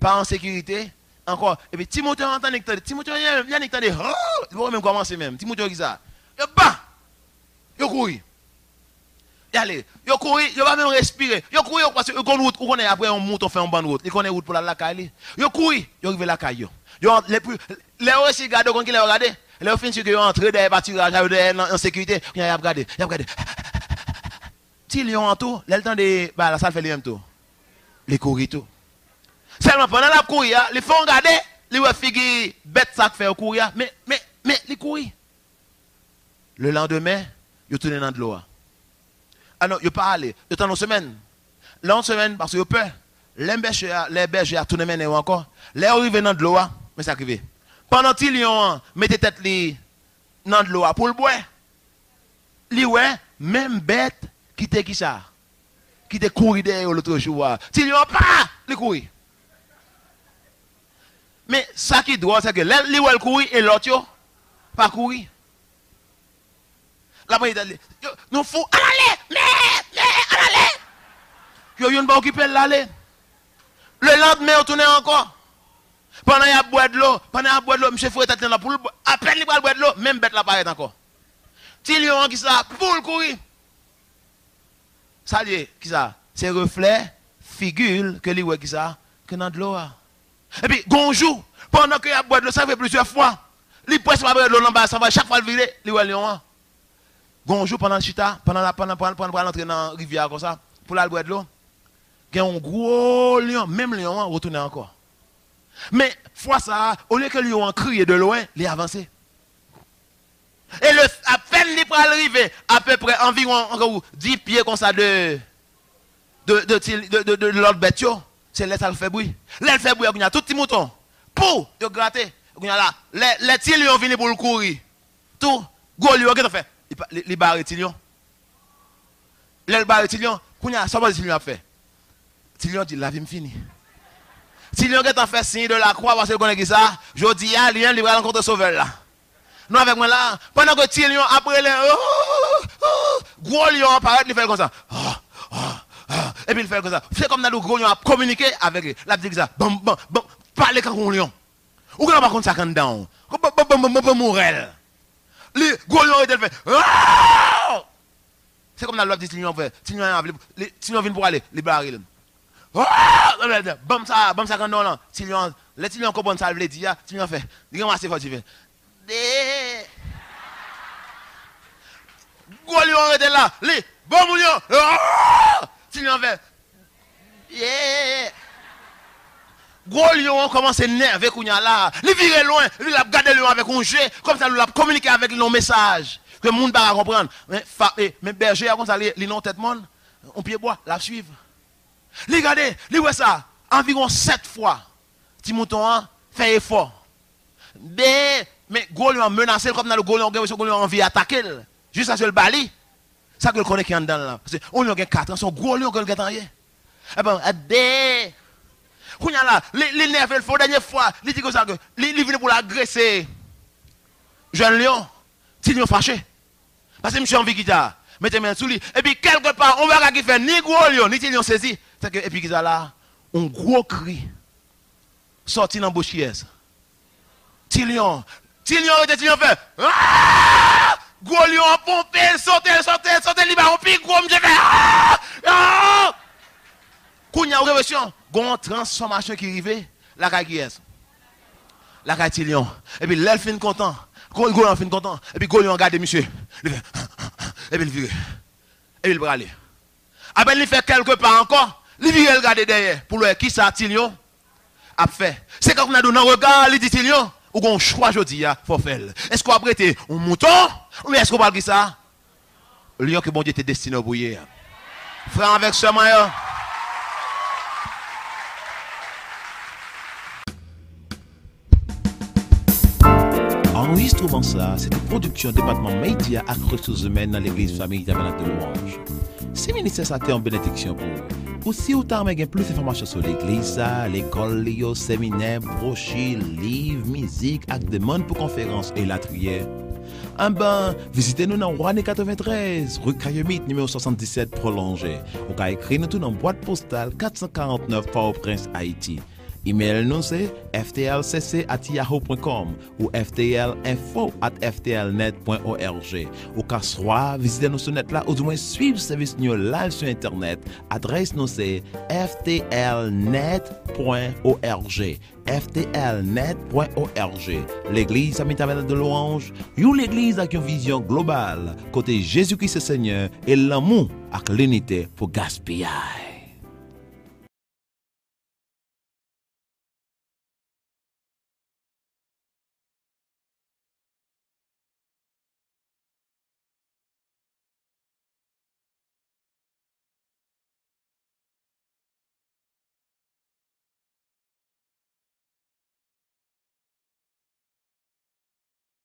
pas en sécurité, encore. Et puis Timothée entend Timothée il y a il va même commencer même. Timothée qui ça. Il bat. Il court. Il allez, il court, il va même respirer. Il court parce que il connaît route, on connaît après on monte on fait une bonne route. Il connaît route pour la caille. Il court, il arrive la caille. Les aussi garde quand il a regardé. Les fin sur que entrer dans pâturage en sécurité, il a regardé. Si lion en tout, le temps de la salle fait le même tour. Les courir tout. Seulement pendant la courir, les font regarder, les ouais figure bête ça fait courir, mais les courir. Le lendemain, ils tournent dans de l'eau. Alors, ils pas aller, ils sont en semaine. Là en semaine parce que ils peur. Les bergers à tourner maintenant encore. Les arrivent dans de l'eau, mais ça arrive. Pendant que les lions mettez tête dans de l'eau pour le boire. Les ouais, même bête qui te qui ça? Qui te courir derrière l'autre jour. Si ils ont pas, les courir. Mais ça qui doit, c'est que les ouais courir et l'autre pas courir. Là-bas, nous faut aller, mais aller. Ils ne pas occuper l'aller. Le lendemain, on tourne encore. Pendant qu'il y a boire de l'eau, monsieur Fouet est là pour à peine il va boire de l'eau, même bête là paraît encore. Si ils ont qui ça pour le courir. Ça lié, qui ça? C'est reflet, figure que lui qui ça, que dans de l'eau. Et puis, bonjour, pendant qu'il y a boire de l'eau, ça fait plusieurs fois. Il presse pas boire de l'eau en bas, ça va chaque fois le virer, lui ouais lion. Bonjour pendant le chita, pendant l'entrée dans la rivière comme ça, pour la boire de l'eau. Il y a un gros lion, même lion retourne encore. Mais fois ça, au lieu que le lion crie de loin, il avance. Et à peine il peut arriver à peu près environ 10 pieds comme ça de l'autre bête, c'est là ça le fait bruit. Là il fait bruit, il y a tout petit mouton. Pour te gratter, là, les tilions viennent pour le courir. Tout, go lion, qu'est-ce que fait? Les barres tilions. Les barres tilions, ça va tilion a fait. Tilion dit la vie me finit. Tilion qui a fait signe de la croix parce que connaît qui ça, je dis à lien il va rencontrer sauveur là. Non avec moi là, pendant que Tilion après les gros lion apparaît, il fait comme ça. Et puis il fait comme ça. C'est comme dans le gros lion a communiqué avec lui. La dit ça. Bam bam bam, parler quand lion. Ou quand par contre ça quand dedans. Bam mourel. Le gros lion il fait. C'est comme dans l'autre Tilion fait. Tilion vient pour aller, les barils. Bam ça quand dedans. Tilion, les Tilion comprend ça veut dire, Tilion fait. Il assez fort il fait. Gros lion était là, les bon lion, Tilion fait, gros lion commence à énerver kounya là, il vire loin, il a gardé lion avec un jeu, comme ça il a communiqué avec nos messages, que le monde va comprendre, mais berger comme ça, il non tête monde, on pied bois, la suivre. Regardez, il voit ça, environ 7 fois, petit mouton fait effort. Mais gros lion menacé comme dans le gros lion a envie d'attaquer juste à ce le bali ça que le connaît qui est dedans là parce que on lion a 4 ans son gros lion que le gagne eh ben kounya là les nerfs le faut dernière fois il dit comme ça que il vient pour l'agresser jeune lion petit lion fâché parce que monsieur envie qui t'a mettez main sous lui et puis quelque part on va qui fait ni gros lion ni petit lion saisi c'est que et puis qui ça là un gros cri sorti dans bouchière Tilion était Tilion fait. Gros lion pompé, sauter, liba, on pique, gros, je fais. Kounya révolution, gon transformation qui arrive, la caille qui est. La caille Tilion. Et puis l'elfe content. Gros lion fin content. Et puis gros lion regarde monsieur. Et puis il vire. Et puis il va aller. Après il fait quelque part encore, il vire regarder derrière pour le qui ça Tilion a fait. C'est quand on a donné un regard, il dit Tilion. Ou qu'on choix aujourd'hui, il faut faire. Est-ce qu'on va prêter un mouton? Ou est-ce qu'on va dire ça? Le lion que bon Dieu était destiné à bouillir. Frère avec ce maillot. Enregistrement ça, c'est une production département média et ressources humaines dans l'église famille Tabernacle de Louange. Si ministère ça en bénédiction pour vous. Ou si vous avez plus d'informations sur l'église, l'école, le séminaire, brochures, livres, musique, et demande pour conférences et la trière, visitez-nous dans Rouanet 93, rue Cayemite, numéro 77 prolongé. Ou qu'à écrire nous tout dans boîte postale 449 Port-au-Prince, Haïti. Email nous c'est ftlcc@yahoo.com ou ftlinfo@ftlnet.org. Ou qu'à soit visitez nous sur net là ou du moins suivre service nous live sur internet. Adresse nous c'est ftlnet.org. ftlnet.org. L'église Famille Tabernacle de Louange, l'église avec une vision globale côté Jésus-Christ Seigneur et l'amour avec l'unité pour gaspiller.